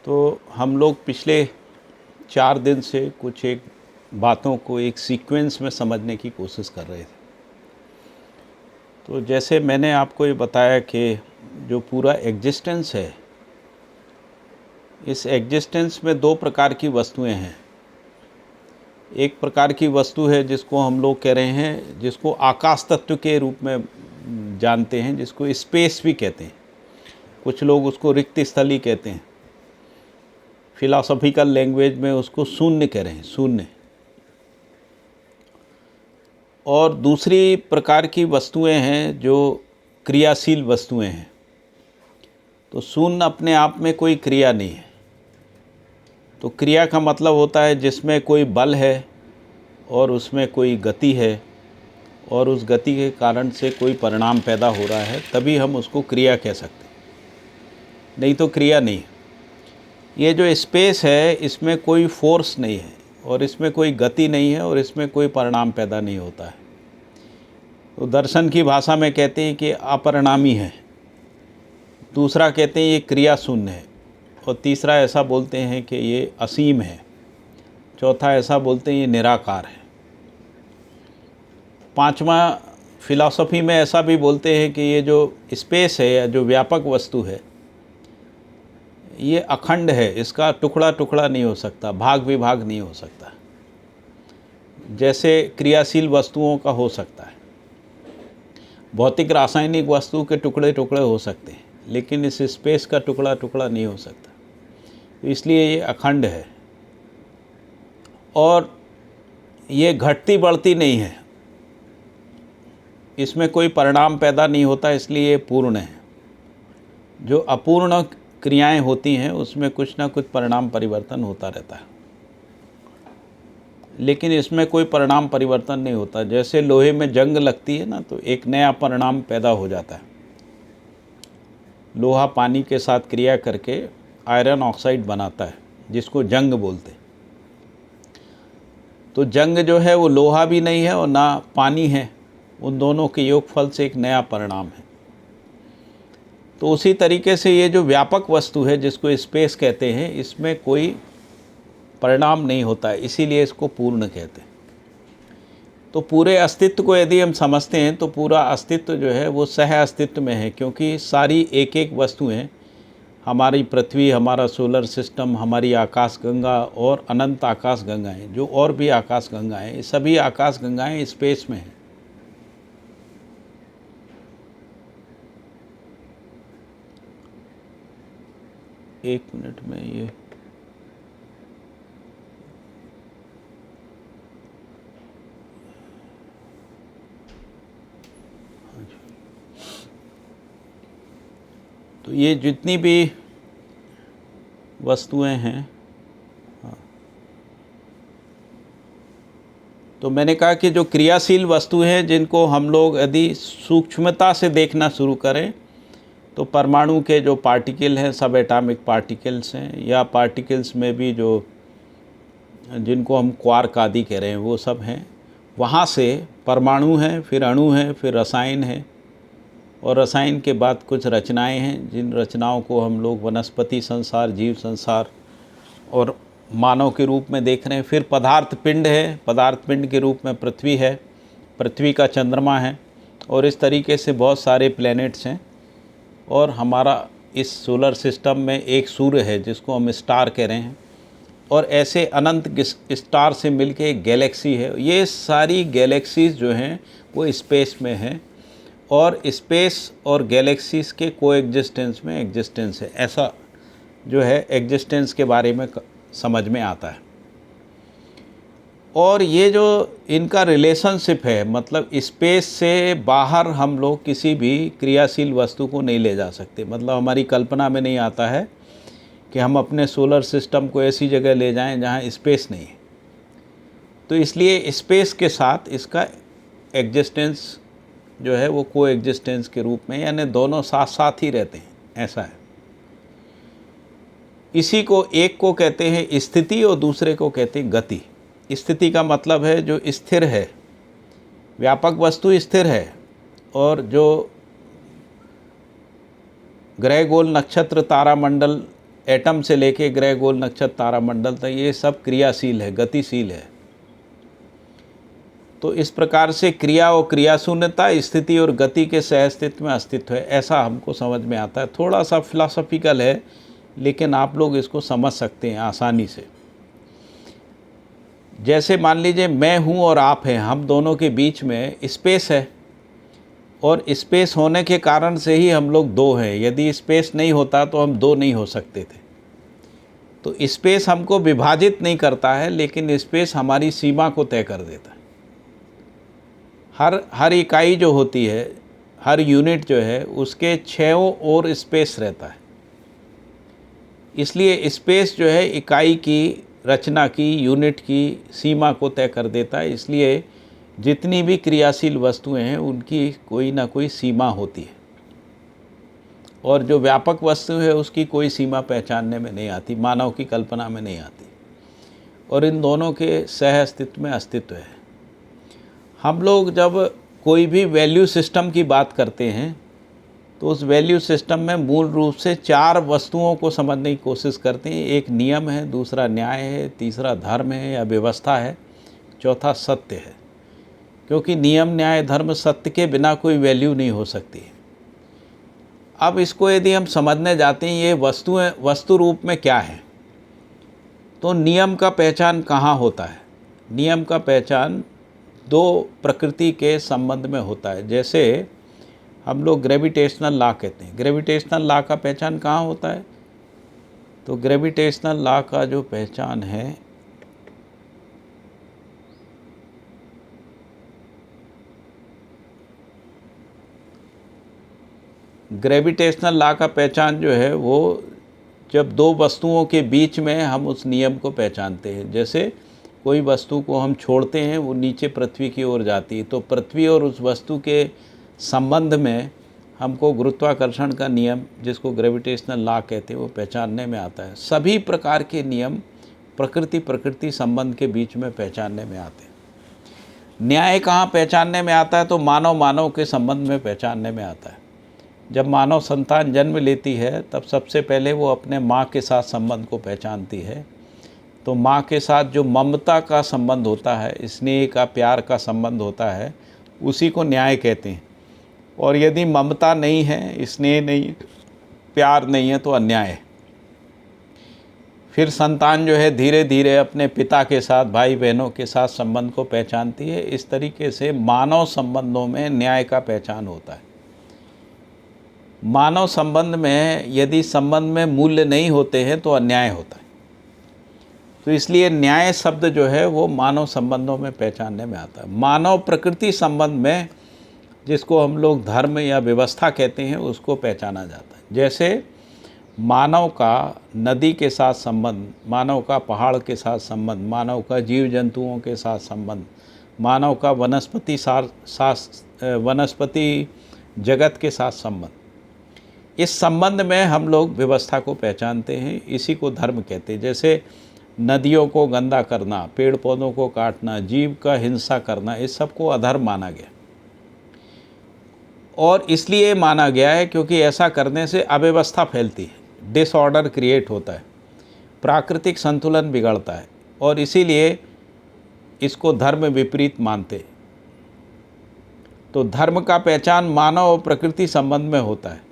तो हम लोग पिछले 4 दिन से कुछ एक बातों को एक सीक्वेंस में समझने की कोशिश कर रहे थे। तो जैसे मैंने आपको ये बताया कि जो पूरा एग्जिस्टेंस है, इस एग्जिस्टेंस में 2 प्रकार की वस्तुएं हैं। एक प्रकार की वस्तु है जिसको हम लोग कह रहे हैं, जिसको आकाश तत्व के रूप में जानते हैं, जिसको स्पेस भी कहते हैं। कुछ लोग उसको रिक्त स्थली कहते हैं। फिलॉसफिकल लैंग्वेज में उसको शून्य कह रहे हैं, शून्य। और दूसरी प्रकार की वस्तुएं हैं जो क्रियाशील वस्तुएं हैं। तो शून्य अपने आप में कोई क्रिया नहीं है। तो क्रिया का मतलब होता है जिसमें कोई बल है और उसमें कोई गति है और उस गति के कारण से कोई परिणाम पैदा हो रहा है, तभी हम उसको क्रिया कह सकते हैं, नहीं तो क्रिया नहीं है। ये जो स्पेस है, इसमें कोई फोर्स नहीं है और इसमें कोई गति नहीं है और इसमें कोई परिणाम पैदा नहीं होता है। तो दर्शन की भाषा में कहते हैं कि अपरिणामी है, दूसरा कहते हैं ये क्रिया शून्य है, और तीसरा ऐसा बोलते हैं कि ये असीम है, चौथा ऐसा बोलते हैं ये निराकार है, पांचवा फिलॉसफी में ऐसा भी बोलते हैं कि ये जो स्पेस है या जो व्यापक वस्तु है, ये अखंड है, इसका टुकड़ा टुकड़ा नहीं हो सकता, भाग विभाग नहीं हो सकता, जैसे क्रियाशील वस्तुओं का हो सकता है। भौतिक रासायनिक वस्तु के टुकड़े टुकड़े हो सकते हैं, लेकिन इस स्पेस का टुकड़ा टुकड़ा नहीं हो सकता, इसलिए ये अखंड है। और ये घटती बढ़ती नहीं है, इसमें कोई परिणाम पैदा नहीं होता, इसलिए ये पूर्ण है। जो अपूर्ण क्रियाएं होती हैं उसमें कुछ ना कुछ परिणाम परिवर्तन होता रहता है, लेकिन इसमें कोई परिणाम परिवर्तन नहीं होता। जैसे लोहे में जंग लगती है ना, तो एक नया परिणाम पैदा हो जाता है। लोहा पानी के साथ क्रिया करके आयरन ऑक्साइड बनाता है, जिसको जंग बोलते हैं। तो जंग जो है वो लोहा भी नहीं है और ना पानी है, उन दोनों के योगफल से एक नया परिणाम है। तो उसी तरीके से ये जो व्यापक वस्तु है, जिसको स्पेस कहते हैं, इसमें कोई परिणाम नहीं होता है, इसीलिए इसको पूर्ण कहते हैं। तो पूरे अस्तित्व को यदि हम समझते हैं तो पूरा अस्तित्व जो है वो सह अस्तित्व में है, क्योंकि सारी एक एक वस्तुएं, हमारी पृथ्वी, हमारा सोलर सिस्टम, हमारी आकाशगंगा और अनंत आकाशगंगाएं, जो और भी आकाशगंगाएं, सभी आकाशगंगाएं स्पेस में हैं। एक मिनट में ये तो ये जितनी भी वस्तुएं हैं, तो मैंने कहा कि जो क्रियाशील वस्तु हैं, जिनको हम लोग यदि सूक्ष्मता से देखना शुरू करें, तो परमाणु के जो पार्टिकल हैं, सब एटॉमिक पार्टिकल्स हैं, या पार्टिकल्स में भी जो जिनको हम क्वार्क आदि कह रहे हैं, वो सब हैं। वहाँ से परमाणु हैं, फिर अणु हैं, फिर रसायन है, और रसायन के बाद कुछ रचनाएं हैं, जिन रचनाओं को हम लोग वनस्पति संसार, जीव संसार और मानव के रूप में देख रहे हैं। फिर पदार्थ पिंड है, पदार्थ पिंड के रूप में पृथ्वी है, पृथ्वी का चंद्रमा है, और इस तरीके से बहुत सारे प्लैनेट्स हैं। और हमारा इस सोलर सिस्टम में एक सूर्य है, जिसको हम स्टार कह रहे हैं, और ऐसे अनंत स्टार से मिलके एक गैलेक्सी है। ये सारी गैलेक्सीज जो हैं वो स्पेस में हैं, और स्पेस और गैलेक्सीज के कोएग्जिस्टेंस में एग्जिस्टेंस है, ऐसा जो है एग्जिस्टेंस के बारे में समझ में आता है। और ये जो इनका रिलेशनशिप है, मतलब स्पेस से बाहर हम लोग किसी भी क्रियाशील वस्तु को नहीं ले जा सकते। मतलब हमारी कल्पना में नहीं आता है कि हम अपने सोलर सिस्टम को ऐसी जगह ले जाएं जहां स्पेस नहीं है। तो इसलिए स्पेस के साथ इसका एग्जिस्टेंस जो है वो को एग्जिस्टेंस के रूप में, यानी दोनों साथ साथ ही रहते हैं, ऐसा है। इसी को एक को कहते हैं स्थिति और दूसरे को कहते हैं गति। स्थिति का मतलब है जो स्थिर है, व्यापक वस्तु स्थिर है, और जो ग्रह गोल नक्षत्र तारामंडल एटम से लेके ग्रह, गोल, नक्षत्र, तारामंडल तक ये सब क्रियाशील है, गतिशील है। तो इस प्रकार से क्रिया और क्रियाशून्यता, स्थिति और गति के सहअस्तित्व में अस्तित्व है, ऐसा हमको समझ में आता है। थोड़ा सा फिलॉसफिकल है, लेकिन आप लोग इसको समझ सकते हैं आसानी से। जैसे मान लीजिए मैं हूँ और आप हैं, हम दोनों के बीच में स्पेस है, और स्पेस होने के कारण से ही हम लोग दो हैं। यदि स्पेस नहीं होता तो हम दो नहीं हो सकते थे। तो स्पेस हमको विभाजित नहीं करता है, लेकिन स्पेस हमारी सीमा को तय कर देता है। हर इकाई जो होती है, हर यूनिट जो है, उसके छयों ओर स्पेस रहता है। इसलिए स्पेस जो है इकाई की रचना की, यूनिट की सीमा को तय कर देता है। इसलिए जितनी भी क्रियाशील वस्तुएं हैं उनकी कोई ना कोई सीमा होती है, और जो व्यापक वस्तु है उसकी कोई सीमा पहचानने में नहीं आती, मानव की कल्पना में नहीं आती। और इन दोनों के सह अस्तित्व में अस्तित्व है। हम लोग जब कोई भी वैल्यू सिस्टम की बात करते हैं तो उस वैल्यू सिस्टम में मूल रूप से 4 वस्तुओं को समझने की कोशिश करते हैं। एक नियम है, दूसरा न्याय है, तीसरा धर्म है या व्यवस्था है, चौथा सत्य है। क्योंकि नियम, न्याय, धर्म, सत्य के बिना कोई वैल्यू नहीं हो सकती। अब इसको यदि हम समझने जाते हैं ये वस्तुएं वस्तु रूप में क्या है, तो नियम का पहचान कहाँ होता है? नियम का पहचान 2 प्रकृति के संबंध में होता है। जैसे हम लोग ग्रेविटेशनल लॉ कहते हैं। ग्रेविटेशनल लॉ का पहचान कहाँ होता है? तो ग्रेविटेशनल लॉ का जो पहचान है, ग्रेविटेशनल लॉ का पहचान जो है वो जब 2 वस्तुओं के बीच में हम उस नियम को पहचानते हैं। जैसे कोई वस्तु को हम छोड़ते हैं, वो नीचे पृथ्वी की ओर जाती है, तो पृथ्वी और उस वस्तु के संबंध में हमको गुरुत्वाकर्षण का नियम, जिसको ग्रेविटेशनल लॉ कहते हैं, वो पहचानने में आता है। सभी प्रकार के नियम प्रकृति संबंध के बीच में पहचानने में आते हैं। न्याय कहाँ पहचानने में आता है? तो मानव के संबंध में पहचानने में आता है। जब मानव संतान जन्म लेती है तब सबसे पहले वो अपने माँ के साथ संबंध को पहचानती है। तो माँ के साथ जो ममता का संबंध होता है, स्नेह का, प्यार का संबंध होता है, उसी को न्याय कहते हैं। और यदि ममता नहीं है, स्नेह नहीं, प्यार नहीं है, तो अन्याय है। फिर संतान जो है धीरे धीरे अपने पिता के साथ, भाई बहनों के साथ संबंध को पहचानती है। इस तरीके से मानव संबंधों में न्याय का पहचान होता है। मानव संबंध में यदि संबंध में मूल्य नहीं होते हैं तो अन्याय होता है। तो इसलिए न्याय शब्द जो है वो मानव संबंधों में पहचानने में आता है। मानव प्रकृति संबंध में, जिसको हम लोग धर्म या व्यवस्था कहते हैं, उसको पहचाना जाता है। जैसे मानव का नदी के साथ संबंध, मानव का पहाड़ के साथ संबंध, मानव का जीव जंतुओं के साथ संबंध, मानव का वनस्पति जगत के साथ संबंध, इस संबंध में हम लोग व्यवस्था को पहचानते हैं। इसी को धर्म कहते हैं। जैसे नदियों को गंदा करना, पेड़ पौधों को काटना, जीव का हिंसा करना, इस सब को अधर्म माना गया। और इसलिए माना गया है क्योंकि ऐसा करने से अव्यवस्था फैलती है, डिसऑर्डर क्रिएट होता है, प्राकृतिक संतुलन बिगड़ता है, और इसीलिए इसको धर्म विपरीत मानते हैं। तो धर्म का पहचान मानव और प्रकृति संबंध में होता है,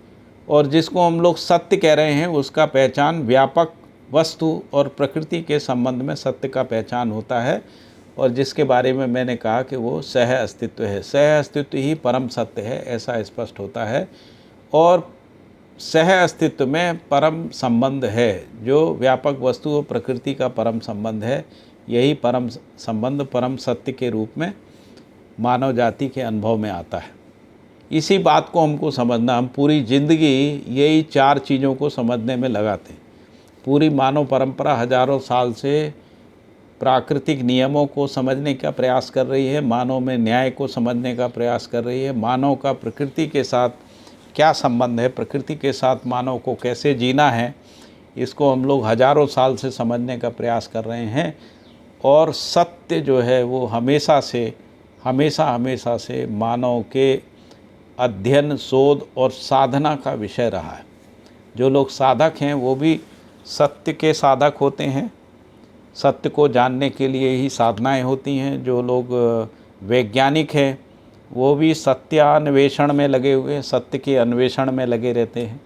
और जिसको हम लोग सत्य कह रहे हैं उसका पहचान व्यापक वस्तु और प्रकृति के संबंध में सत्य का पहचान होता है। और जिसके बारे में मैंने कहा कि वो सह अस्तित्व है। सह अस्तित्व ही परम सत्य है, ऐसा स्पष्ट होता है। और सह अस्तित्व में परम संबंध है, जो व्यापक वस्तु और प्रकृति का परम संबंध है। यही परम संबंध परम सत्य के रूप में मानव जाति के अनुभव में आता है। इसी बात को हमको समझना, हम पूरी ज़िंदगी यही 4 चीज़ों को समझने में लगाते हैं। पूरी मानव परंपरा हजारों साल से प्राकृतिक नियमों को समझने का प्रयास कर रही है, मानव में न्याय को समझने का प्रयास कर रही है, मानव का प्रकृति के साथ क्या संबंध है, प्रकृति के साथ मानव को कैसे जीना है, इसको हम लोग हजारों साल से समझने का प्रयास कर रहे हैं। और सत्य जो है वो हमेशा से मानव के अध्ययन, शोध और साधना का विषय रहा है। जो लोग साधक हैं वो भी सत्य के साधक होते हैं। सत्य को जानने के लिए ही साधनाएं होती हैं। जो लोग वैज्ञानिक हैं वो भी सत्यान्वेषण में लगे हुए हैं, सत्य के अन्वेषण में लगे रहते हैं।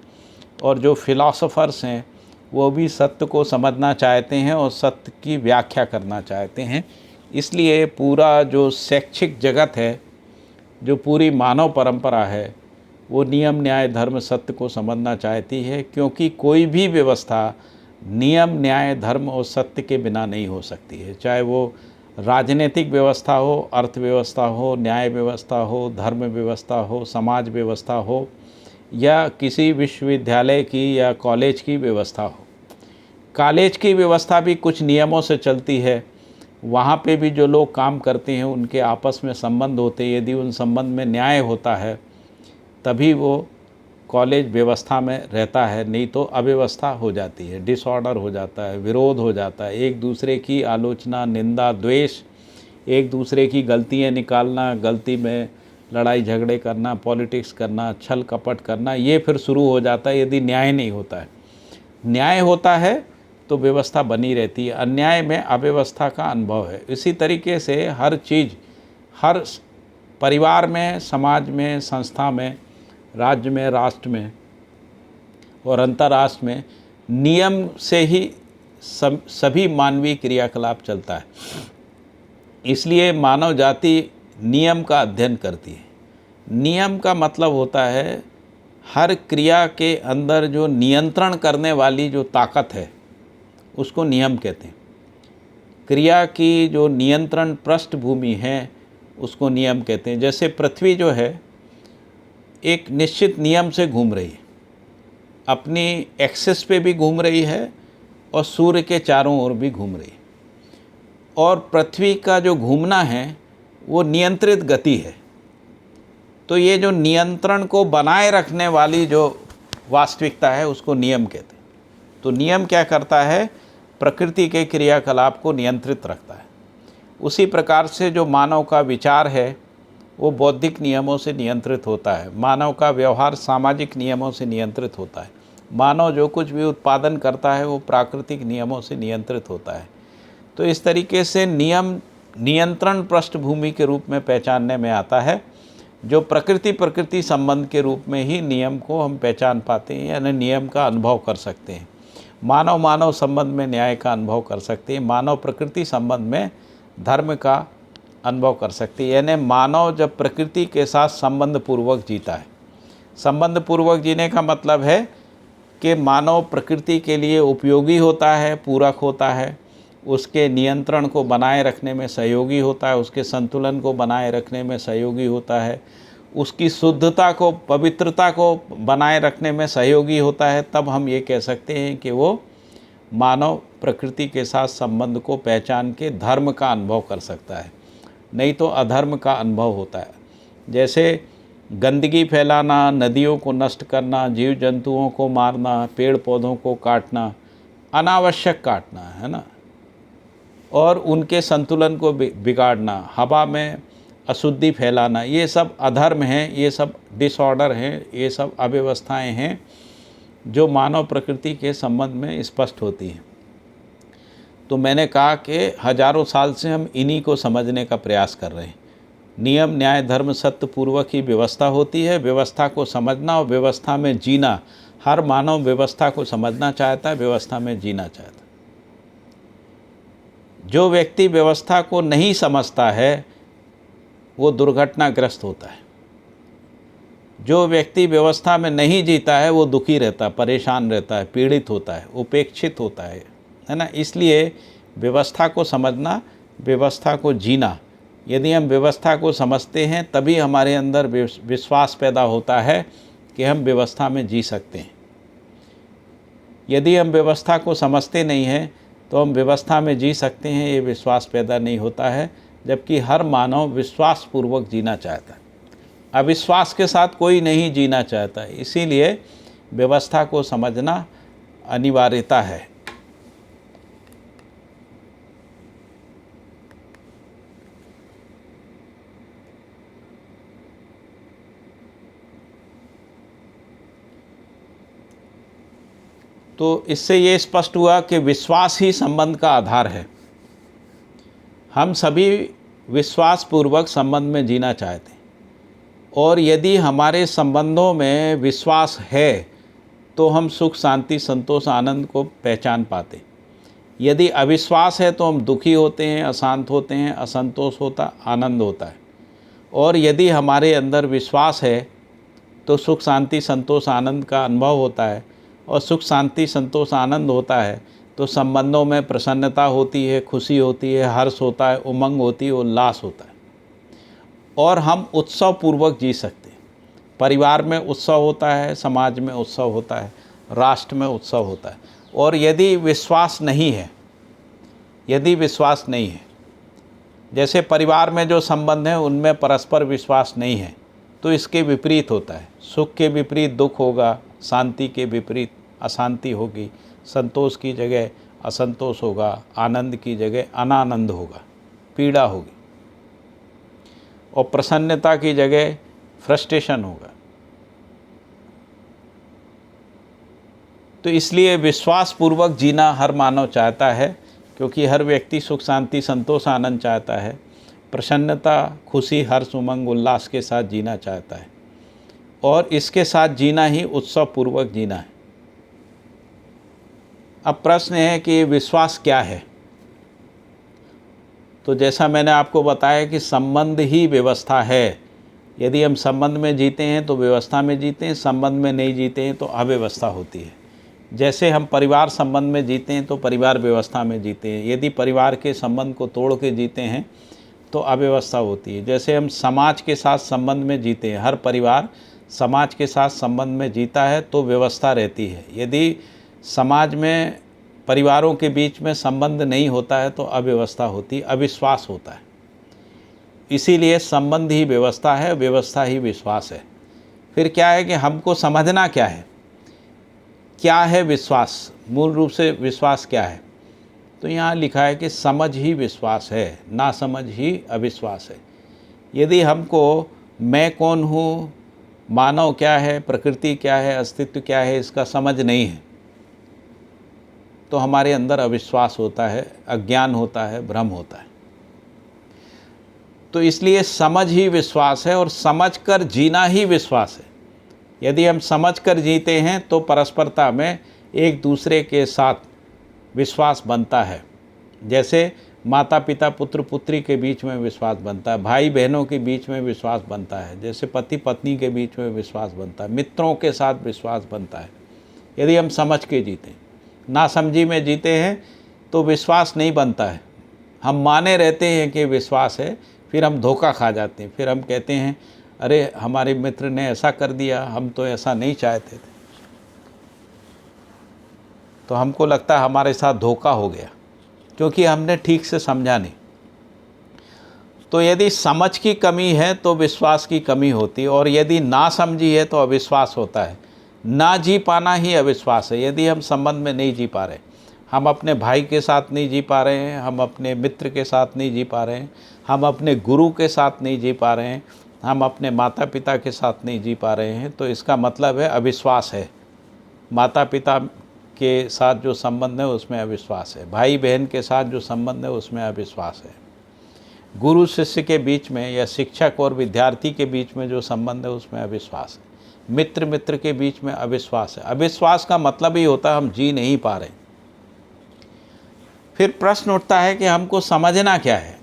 और जो फिलॉसफर्स हैं वो भी सत्य को समझना चाहते हैं और सत्य की व्याख्या करना चाहते हैं। इसलिए पूरा जो शैक्षिक जगत है, जो पूरी मानव परंपरा है, वो नियम न्याय धर्म सत्य को समझना चाहती है, क्योंकि कोई भी व्यवस्था नियम न्याय धर्म और सत्य के बिना नहीं हो सकती है। चाहे वो राजनीतिक व्यवस्था हो, अर्थव्यवस्था हो, न्याय व्यवस्था हो, धर्म व्यवस्था हो, समाज व्यवस्था हो, या किसी विश्वविद्यालय की या कॉलेज की व्यवस्था हो। कॉलेज की व्यवस्था भी कुछ नियमों से चलती है। वहाँ पे भी जो लोग काम करते हैं उनके आपस में संबंध होते हैं। यदि उन संबंध में न्याय होता है तभी वो कॉलेज व्यवस्था में रहता है, नहीं तो अव्यवस्था हो जाती है, डिसऑर्डर हो जाता है, विरोध हो जाता है। एक दूसरे की आलोचना, निंदा, द्वेष, एक दूसरे की गलतियाँ निकालना, गलती में लड़ाई झगड़े करना, पॉलिटिक्स करना, छल कपट करना, ये फिर शुरू हो जाता है यदि न्याय नहीं होता है। न्याय होता है तो व्यवस्था बनी रहती है, अन्याय में अव्यवस्था का अनुभव है। इसी तरीके से हर चीज़, हर परिवार में, समाज में, संस्था में, राज्य में, राष्ट्र में और अंतर्राष्ट्र में नियम से ही सभी मानवीय क्रियाकलाप चलता है। इसलिए मानव जाति नियम का अध्ययन करती है। नियम का मतलब होता है हर क्रिया के अंदर जो नियंत्रण करने वाली जो ताकत है उसको नियम कहते हैं। क्रिया की जो नियंत्रण पृष्ठभूमि है उसको नियम कहते हैं। जैसे पृथ्वी जो है एक निश्चित नियम से घूम रही है, अपनी एक्सिस पे भी घूम रही है और सूर्य के चारों ओर भी घूम रही है। और पृथ्वी का जो घूमना है वो नियंत्रित गति है। तो ये जो नियंत्रण को बनाए रखने वाली जो वास्तविकता है उसको नियम कहते हैं। तो नियम क्या करता है? प्रकृति के क्रियाकलाप को नियंत्रित रखता है। उसी प्रकार से जो मानव का विचार है वो बौद्धिक नियमों से नियंत्रित होता है। मानव का व्यवहार सामाजिक नियमों से नियंत्रित होता है। मानव जो कुछ भी उत्पादन करता है वो प्राकृतिक नियमों से नियंत्रित होता है। तो इस तरीके से नियम नियंत्रण पृष्ठभूमि के रूप में पहचानने में आता है। जो प्रकृति संबंध के रूप में ही नियम को हम पहचान पाते हैं, यानी नियम का अनुभव कर सकते हैं। मानव मानव संबंध में न्याय का अनुभव कर सकते हैं, मानव प्रकृति संबंध में धर्म का अनुभव कर सकते हैं। यानी मानव जब प्रकृति के साथ संबंध पूर्वक जीता है। संबंध पूर्वक जीने का मतलब है कि मानव प्रकृति के लिए उपयोगी होता है, पूरक होता है, उसके नियंत्रण को बनाए रखने में सहयोगी होता है, उसके संतुलन को बनाए रखने में सहयोगी होता है, उसकी शुद्धता को, पवित्रता को बनाए रखने में सहयोगी होता है। तब हम ये कह सकते हैं कि वो मानव प्रकृति के साथ संबंध को पहचान के धर्म का अनुभव कर सकता है, नहीं तो अधर्म का अनुभव होता है। जैसे गंदगी फैलाना, नदियों को नष्ट करना, जीव जंतुओं को मारना, पेड़ पौधों को काटना, अनावश्यक काटना, है ना, और उनके संतुलन को बिगाड़ना, हवा में अशुद्धि फैलाना, ये सब अधर्म हैं, ये सब डिसऑर्डर हैं, ये सब अव्यवस्थाएं हैं जो मानव प्रकृति के संबंध में स्पष्ट होती हैं। तो मैंने कहा कि हजारों साल से हम इन्हीं को समझने का प्रयास कर रहे हैं। नियम न्याय धर्म सत्य पूर्वक ही व्यवस्था होती है। व्यवस्था को समझना और व्यवस्था में जीना, हर मानव व्यवस्था को समझना चाहता है, व्यवस्था में जीना चाहता है। जो व्यक्ति व्यवस्था को नहीं समझता है वो दुर्घटनाग्रस्त होता है। जो व्यक्ति व्यवस्था में नहीं जीता है वो दुखी रहता है, परेशान रहता है, पीड़ित होता है, उपेक्षित होता है ना। इसलिए व्यवस्था को समझना, व्यवस्था को जीना। यदि हम व्यवस्था को समझते हैं तभी हमारे अंदर विश्वास पैदा होता है कि हम व्यवस्था में जी सकते हैं। यदि हम व्यवस्था को समझते नहीं हैं तो हम व्यवस्था में जी सकते हैं, ये विश्वास पैदा नहीं होता है। जबकि हर मानव विश्वासपूर्वक जीना चाहता है, अविश्वास के साथ कोई नहीं जीना चाहता। इसीलिए व्यवस्था को समझना अनिवार्यता है। तो इससे ये स्पष्ट हुआ कि विश्वास ही संबंध का आधार है। हम सभी विश्वासपूर्वक संबंध में जीना चाहते हैं, और यदि हमारे संबंधों में विश्वास है तो हम सुख, शांति, संतोष, आनंद को पहचान पाते। यदि अविश्वास है तो हम दुखी होते हैं, अशांत होते हैं, असंतोष होता, आनंद होता है। और यदि हमारे अंदर विश्वास है तो सुख, शांति, संतोष, आनंद का अनुभव होता है, और सुख, शांति, संतोष, आनंद होता है तो संबंधों में प्रसन्नता होती है, खुशी होती है, हर्ष होता है, उमंग होती है, उल्लास होता है, और हम उत्सव पूर्वक जी सकते हैं। परिवार में उत्सव होता है, समाज में उत्सव होता है, राष्ट्र में उत्सव होता है। और यदि विश्वास नहीं है, जैसे परिवार में जो संबंध हैं उनमें परस्पर विश्वास नहीं है, तो इसके विपरीत होता है। सुख के विपरीत दुख होगा, शांति के विपरीत अशांति होगी, संतोष की जगह असंतोष होगा, आनंद की जगह अनानंद होगा, पीड़ा होगी, और प्रसन्नता की जगह फ्रस्ट्रेशन होगा। तो इसलिए विश्वासपूर्वक जीना हर मानव चाहता है, क्योंकि हर व्यक्ति सुख, शांति, संतोष, आनंद चाहता है। प्रसन्नता, खुशी, हर्ष, उमंग, उल्लास के साथ जीना चाहता है, और इसके साथ जीना ही उत्सव पूर्वक जीना है। अब प्रश्न है कि विश्वास क्या है। तो जैसा मैंने आपको बताया कि संबंध ही व्यवस्था है। यदि हम संबंध में जीते हैं तो व्यवस्था में जीते हैं, संबंध में नहीं जीते हैं तो अव्यवस्था होती है। जैसे हम परिवार संबंध में जीते हैं तो परिवार व्यवस्था में जीते हैं। यदि परिवार के संबंध को तोड़ के जीते हैं तो अव्यवस्था होती है। जैसे हम समाज के साथ संबंध में जीते हैं, हर परिवार समाज के साथ संबंध में जीता है तो व्यवस्था रहती है। यदि समाज में परिवारों के बीच में संबंध नहीं होता है तो अव्यवस्था होती, अविश्वास होता है। इसीलिए संबंध ही व्यवस्था है, व्यवस्था ही विश्वास है। फिर क्या है कि हमको समझना क्या है, क्या है विश्वास, मूल रूप से विश्वास क्या है। तो यहाँ लिखा है कि समझ ही विश्वास है, ना समझ ही अविश्वास है। यदि हमको मैं कौन हूँ, मानव क्या है, प्रकृति क्या है, अस्तित्व क्या है, इसका समझ नहीं है तो हमारे अंदर अविश्वास होता है, अज्ञान होता है, भ्रम होता है। तो इसलिए समझ ही विश्वास है, और समझकर जीना ही विश्वास है। यदि हम समझकर जीते हैं तो परस्परता में एक दूसरे के साथ विश्वास बनता है। जैसे माता पिता पुत्र पुत्री के बीच में विश्वास बनता है, भाई बहनों के बीच में विश्वास बनता है, जैसे पति पत्नी के बीच में विश्वास बनता है, मित्रों के साथ विश्वास बनता है। यदि हम समझ के जीते हैं, नासमझी में जीते हैं तो विश्वास नहीं बनता है। हम माने रहते हैं कि विश्वास है, फिर हम धोखा खा जाते हैं। फिर हम कहते हैं अरे हमारे मित्र ने ऐसा कर दिया, हम तो ऐसा नहीं चाहते थे। तो हमको लगता है हमारे साथ धोखा हो गया, क्योंकि हमने ठीक से समझा नहीं। तो यदि समझ की कमी है तो विश्वास की कमी होती है, और यदि ना समझी है तो अविश्वास होता है। ना जी पाना ही अविश्वास है। यदि हम संबंध में नहीं जी पा रहे, हम अपने भाई के साथ नहीं जी पा रहे हैं, हम अपने मित्र के साथ नहीं जी पा रहे हैं, हम अपने गुरु के साथ नहीं जी पा रहे हैं, हम अपने माता पिता के साथ नहीं जी पा रहे हैं, तो इसका मतलब है अविश्वास है। माता पिता के साथ जो संबंध है उसमें अविश्वास है, भाई बहन के साथ जो संबंध है उसमें अविश्वास है, गुरु शिष्य के बीच में या शिक्षक और विद्यार्थी के बीच में जो संबंध है उसमें अविश्वास है, मित्र मित्र के बीच में अविश्वास है। अविश्वास का मतलब ही होता है हम जी नहीं पा रहे। फिर प्रश्न उठता है कि हमको समझना क्या है।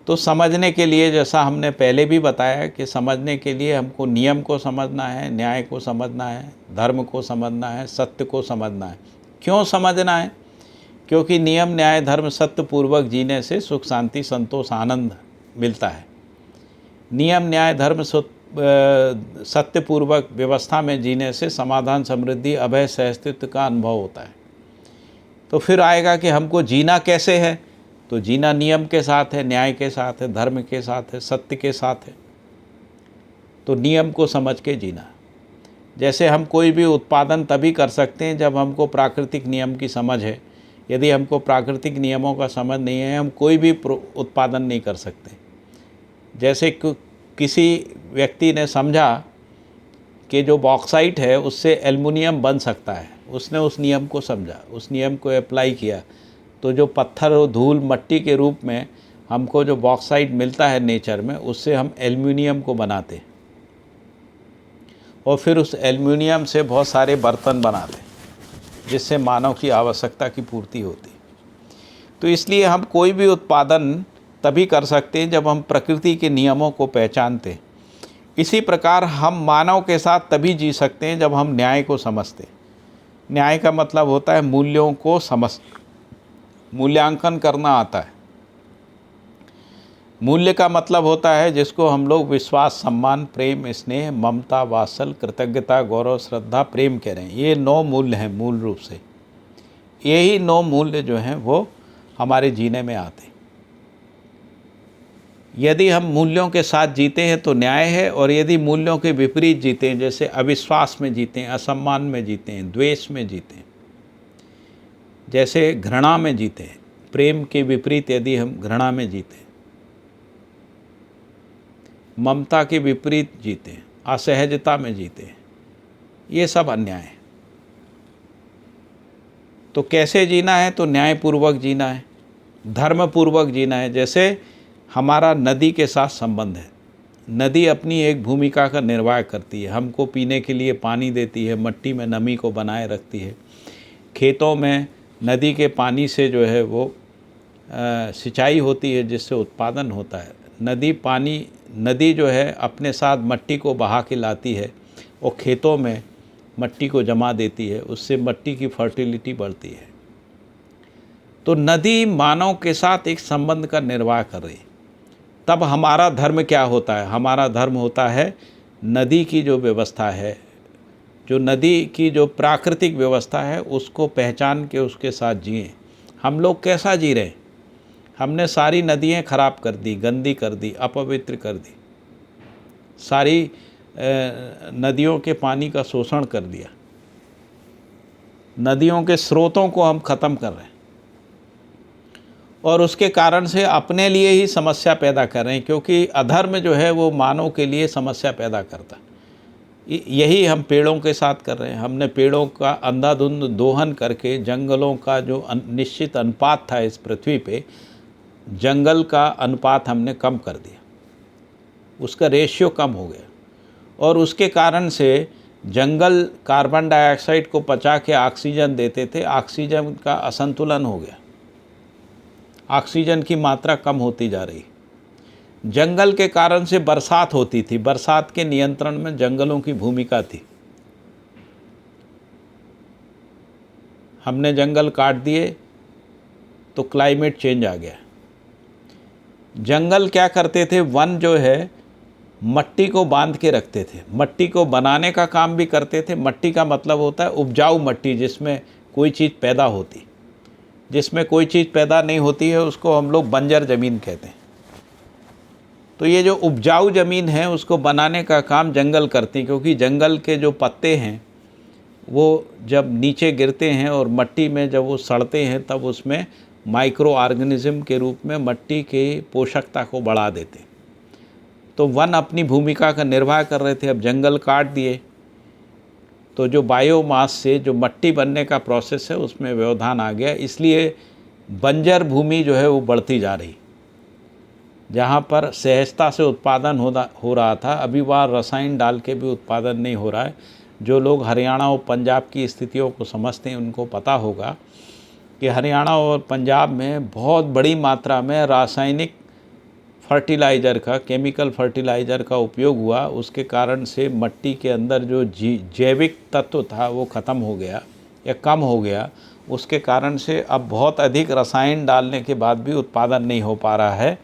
तो समझने के लिए, जैसा हमने पहले भी बताया कि समझने के लिए हमको नियम को समझना है, न्याय को समझना है, धर्म को समझना है, सत्य को समझना है। क्यों समझना है? क्योंकि नियम, न्याय, धर्म, सत्य पूर्वक जीने से सुख, शांति, संतोष, आनंद मिलता है। नियम, न्याय, धर्म, सत्यपूर्वक व्यवस्था में जीने से समाधान, समृद्धि, अभय, सहअस्तित्व का अनुभव होता है। तो फिर आएगा कि हमको जीना कैसे है। तो जीना नियम के साथ है, न्याय के साथ है, धर्म के साथ है, सत्य के साथ है। तो नियम को समझ के जीना। जैसे हम कोई भी उत्पादन तभी कर सकते हैं जब हमको प्राकृतिक नियम की समझ है। यदि हमको प्राकृतिक नियमों का समझ नहीं है, हम कोई भी उत्पादन नहीं कर सकते। जैसे किसी व्यक्ति ने समझा कि जो बॉक्साइट है उससे एल्युमिनियम बन सकता है, उसने उस नियम को समझा, उस नियम को अप्लाई किया, तो जो पत्थर और धूल मट्टी के रूप में हमको जो बॉक्साइट मिलता है नेचर में, उससे हम एल्युमिनियम को बनाते और फिर उस एल्युमिनियम से बहुत सारे बर्तन बनाते जिससे मानव की आवश्यकता की पूर्ति होती। तो इसलिए हम कोई भी उत्पादन तभी कर सकते हैं जब हम प्रकृति के नियमों को पहचानते हैं। इसी प्रकार हम मानव के साथ तभी जी सकते हैं जब हम न्याय को समझते हैं। न्याय का मतलब होता है मूल्यों को मूल्यांकन करना आता है। मूल्य का मतलब होता है जिसको हम लोग विश्वास, सम्मान, प्रेम, स्नेह, ममता, वात्सल, कृतज्ञता, गौरव, श्रद्धा, प्रेम कह रहे हैं। ये 9 मूल्य हैं मूल रूप से। यही 9 मूल्य जो हैं वो हमारे जीने में आते हैं। यदि हम मूल्यों के साथ जीते हैं तो न्याय है, और यदि मूल्यों के विपरीत जीते हैं, जैसे अविश्वास में जीते हैं, असम्मान में जीते हैं, द्वेष में जीते हैं, जैसे घृणा में जीते हैं, प्रेम के विपरीत यदि हम घृणा में जीते हैं, ममता के विपरीत जीते हैं, असहजता में जीते हैं, ये सब अन्याय है। तो कैसे जीना है? तो न्यायपूर्वक जीना है, धर्मपूर्वक जीना है। जैसे हमारा नदी के साथ संबंध है। नदी अपनी एक भूमिका का निर्वाह करती है, हमको पीने के लिए पानी देती है, मट्टी में नमी को बनाए रखती है। खेतों में नदी के पानी से जो है वो सिंचाई होती है जिससे उत्पादन होता है। नदी जो है अपने साथ मट्टी को बहा के लाती है और खेतों में मट्टी को जमा देती है, उससे मट्टी की फर्टिलिटी बढ़ती है। तो नदी मानव के साथ एक संबंध का निर्वाह कर रही है। तब हमारा धर्म क्या होता है? हमारा धर्म होता है नदी की जो व्यवस्था है, जो नदी की जो प्राकृतिक व्यवस्था है, उसको पहचान के उसके साथ जिए। हम लोग कैसा जी रहे हैं? हमने सारी नदियाँ खराब कर दी, गंदी कर दी, अपवित्र कर दी, सारी नदियों के पानी का शोषण कर दिया, नदियों के स्रोतों को हम ख़त्म कर रहे हैं और उसके कारण से अपने लिए ही समस्या पैदा कर रहे हैं, क्योंकि अधर्म जो है वो मानव के लिए समस्या पैदा करता है। यही हम पेड़ों के साथ कर रहे हैं। हमने पेड़ों का अंधाधुंध दोहन करके जंगलों का जो निश्चित अनुपात था इस पृथ्वी पे, जंगल का अनुपात हमने कम कर दिया, उसका रेशियो कम हो गया और उसके कारण से जंगल कार्बन डाइऑक्साइड को पचा के ऑक्सीजन देते थे, ऑक्सीजन का असंतुलन हो गया, ऑक्सीजन की मात्रा कम होती जा रही। जंगल के कारण से बरसात होती थी, बरसात के नियंत्रण में जंगलों की भूमिका थी। हमने जंगल काट दिए तो क्लाइमेट चेंज आ गया। जंगल क्या करते थे? वन जो है मट्टी को बांध के रखते थे, मट्टी को बनाने का काम भी करते थे। मट्टी का मतलब होता है उपजाऊ मट्टी, जिसमें कोई चीज़ पैदा होती। जिसमें कोई चीज़ पैदा नहीं होती है उसको हम लोग बंजर ज़मीन कहते हैं। तो ये जो उपजाऊ ज़मीन है उसको बनाने का काम जंगल करते हैं, क्योंकि जंगल के जो पत्ते हैं वो जब नीचे गिरते हैं और मट्टी में जब वो सड़ते हैं तब उसमें माइक्रो ऑर्गेनिज्म के रूप में मट्टी के पोषकता को बढ़ा देते। तो वन अपनी भूमिका का निर्वाह कर रहे थे। अब जंगल काट दिए तो जो बायोमास से जो मट्टी बनने का प्रोसेस है उसमें व्यवधान आ गया, इसलिए बंजर भूमि जो है वो बढ़ती जा रही। जहाँ पर सहजता से उत्पादन हो रहा था, अभी वहाँ रसायन डाल के भी उत्पादन नहीं हो रहा है। जो लोग हरियाणा और पंजाब की स्थितियों को समझते हैं उनको पता होगा कि हरियाणा और पंजाब में बहुत बड़ी मात्रा में रासायनिक फर्टिलाइज़र का, केमिकल फर्टिलाइज़र का उपयोग हुआ। उसके कारण से मट्टी के अंदर जो जैविक तत्व था वो ख़त्म हो गया या कम हो गया। उसके कारण से अब बहुत अधिक रसायन डालने के बाद भी उत्पादन नहीं हो पा रहा है,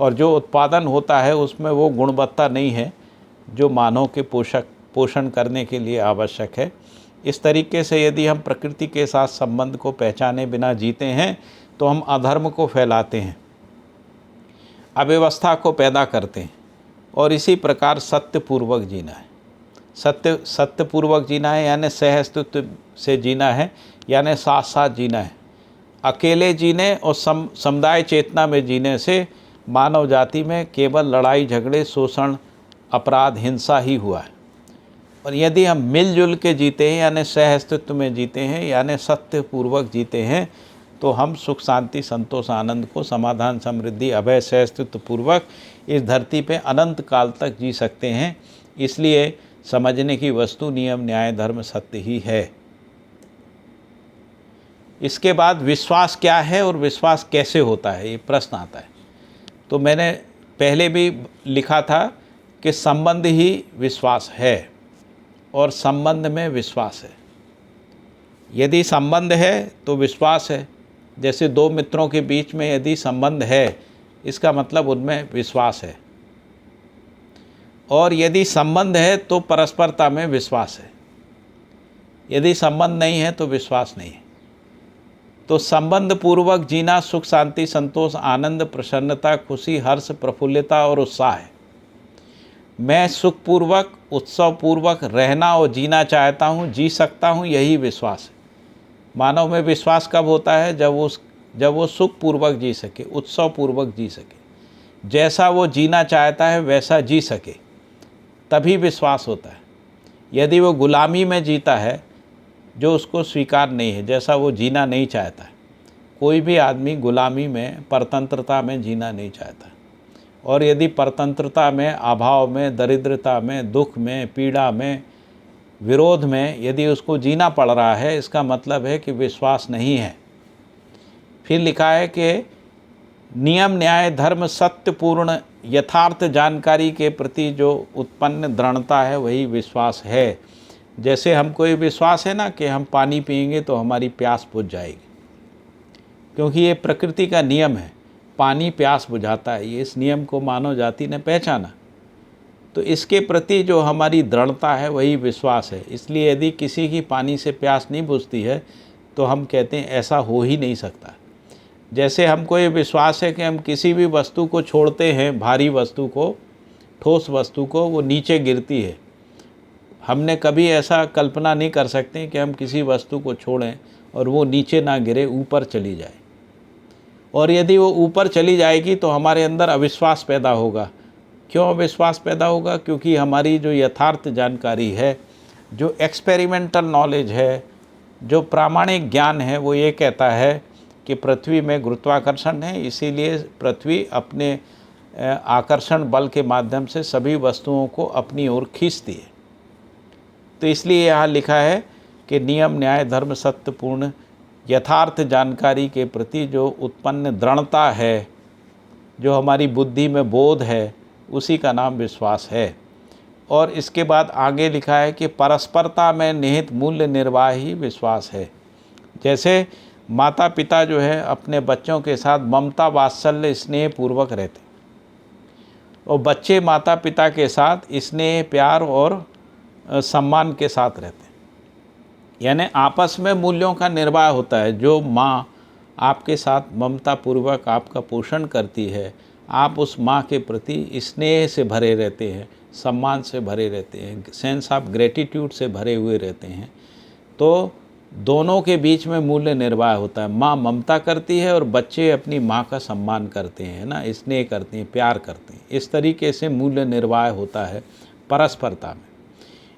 और जो उत्पादन होता है उसमें वो गुणवत्ता नहीं है जो मानव के पोषण करने के लिए आवश्यक है। इस तरीके से यदि हम प्रकृति के साथ संबंध को पहचाने बिना जीते हैं तो हम अधर्म को फैलाते हैं, अव्यवस्था को पैदा करते हैं। और इसी प्रकार सत्यपूर्वक जीना है। सत्यपूर्वक जीना है यानी सहअस्तित्व से जीना है, यानी साथ साथ जीना है। अकेले जीने और समुदाय चेतना में जीने से मानव जाति में केवल लड़ाई झगड़े, शोषण, अपराध, हिंसा ही हुआ है। और यदि हम मिलजुल के जीते हैं, यानी सह अस्तित्व में जीते हैं, यानी सत्यपूर्वक जीते हैं, तो हम सुख शांति संतोष आनंद को समाधान समृद्धि अभय सह अस्तित्व पूर्वक इस धरती पे अनंत काल तक जी सकते हैं। इसलिए समझने की वस्तु नियम न्याय धर्म सत्य ही है। इसके बाद विश्वास क्या है और विश्वास कैसे होता है, ये प्रश्न आता है। तो मैंने पहले भी लिखा था कि संबंध ही विश्वास है और संबंध में विश्वास है। यदि संबंध है तो विश्वास है। जैसे दो मित्रों के बीच में यदि संबंध है, इसका मतलब उनमें विश्वास है। और यदि संबंध है तो परस्परता में विश्वास है। यदि संबंध नहीं है तो विश्वास नहीं है। तो संबंध पूर्वक जीना सुख शांति संतोष आनंद प्रसन्नता खुशी हर्ष प्रफुल्लता और उत्साह है। मैं सुखपूर्वक उत्सवपूर्वक रहना और जीना चाहता हूँ, जी सकता हूँ, यही विश्वास है। मानव में विश्वास कब होता है? जब वो सुखपूर्वक जी सके, उत्सवपूर्वक जी सके, जैसा वो जीना चाहता है वैसा जी सके, तभी विश्वास होता है। यदि वो गुलामी में जीता है जो उसको स्वीकार नहीं है, जैसा वो जीना नहीं चाहता है। कोई भी आदमी गुलामी में परतंत्रता में जीना नहीं चाहता। और यदि परतंत्रता में, अभाव में, दरिद्रता में, दुख में, पीड़ा में, विरोध में यदि उसको जीना पड़ रहा है, इसका मतलब है कि विश्वास नहीं है। फिर लिखा है कि नियम न्याय धर्म सत्यपूर्ण यथार्थ जानकारी के प्रति जो उत्पन्न दृढ़ता है वही विश्वास है। जैसे हमको ये विश्वास है ना कि हम पानी पिएंगे तो हमारी प्यास बुझ जाएगी, क्योंकि ये प्रकृति का नियम है, पानी प्यास बुझाता है। ये इस नियम को मानव जाति ने पहचाना, तो इसके प्रति जो हमारी दृढ़ता है वही विश्वास है। इसलिए यदि किसी की पानी से प्यास नहीं बुझती है तो हम कहते हैं ऐसा हो ही नहीं सकता। जैसे हमको ये विश्वास है कि हम किसी भी वस्तु को छोड़ते हैं, भारी वस्तु को, ठोस वस्तु को, वो नीचे गिरती है। हमने कभी ऐसा कल्पना नहीं कर सकते कि हम किसी वस्तु को छोड़ें और वो नीचे ना गिरे, ऊपर चली जाए। और यदि वो ऊपर चली जाएगी तो हमारे अंदर अविश्वास पैदा होगा। क्यों अविश्वास पैदा होगा? क्योंकि हमारी जो यथार्थ जानकारी है, जो एक्सपेरिमेंटल नॉलेज है, जो प्रामाणिक ज्ञान है, वो ये कहता है कि पृथ्वी में गुरुत्वाकर्षण है, इसीलिए पृथ्वी अपने आकर्षण बल के माध्यम से सभी वस्तुओं को अपनी ओर खींचती है। तो इसलिए यहाँ लिखा है कि नियम न्याय धर्म सत्यपूर्ण यथार्थ जानकारी के प्रति जो उत्पन्न दृढ़ता है, जो हमारी बुद्धि में बोध है, उसी का नाम विश्वास है। और इसके बाद आगे लिखा है कि परस्परता में निहित मूल्य निर्वाह ही विश्वास है। जैसे माता पिता जो है अपने बच्चों के साथ ममता वात्सल्य स्नेह पूर्वक रहते, और बच्चे माता पिता के साथ स्नेह प्यार और सम्मान के साथ रहते हैं। यानी आपस में मूल्यों का निर्वाह होता है। जो माँ आपके साथ ममता पूर्वक आपका पोषण करती है, आप उस माँ के प्रति स्नेह से भरे रहते हैं, सम्मान से भरे रहते हैं, सेंस ऑफ ग्रेटिट्यूड से भरे हुए रहते हैं, तो दोनों के बीच में मूल्य निर्वाह होता है। माँ ममता करती है और बच्चे अपनी माँ का सम्मान करते हैं ना, स्नेह करते हैं, प्यार करते हैं। इस तरीके से मूल्य निर्वाह होता है परस्परता में।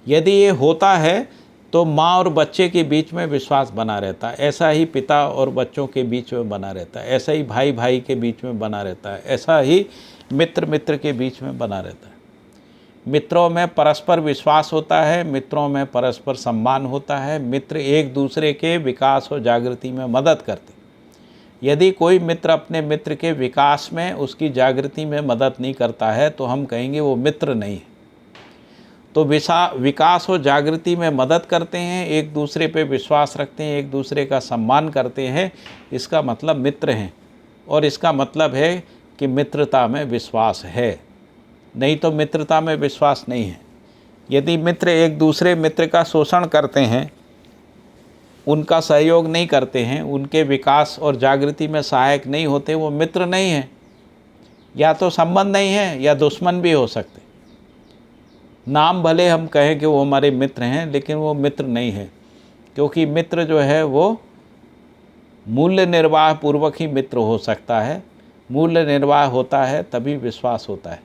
यदि ये होता है तो माँ और बच्चे के बीच में विश्वास बना रहता है। ऐसा ही पिता और बच्चों के बीच में बना रहता है, ऐसा ही भाई भाई के बीच में बना रहता है, ऐसा ही मित्र मित्र के बीच में बना रहता है। मित्रों में परस्पर विश्वास होता है, मित्रों में परस्पर सम्मान होता है, मित्र एक दूसरे के विकास और जागृति में मदद करते। यदि कोई मित्र अपने मित्र के विकास में, उसकी जागृति में मदद नहीं करता है तो हम कहेंगे वो मित्र नहीं है। तो विकास और जागृति में मदद करते हैं, एक दूसरे पे विश्वास रखते हैं, एक दूसरे का सम्मान करते हैं, इसका मतलब मित्र हैं। और इसका मतलब है कि मित्रता में विश्वास है, नहीं तो मित्रता में विश्वास नहीं है। यदि मित्र एक दूसरे मित्र का शोषण करते हैं, उनका सहयोग नहीं करते हैं, उनके विकास और जागृति में सहायक नहीं होते, वो मित्र नहीं है। या तो संबंध नहीं है या दुश्मन भी हो सकते। नाम भले हम कहें कि वो हमारे मित्र हैं, लेकिन वो मित्र नहीं है, क्योंकि मित्र जो है वो मूल्य निर्वाह पूर्वक ही मित्र हो सकता है। मूल्य निर्वाह होता है तभी विश्वास होता है।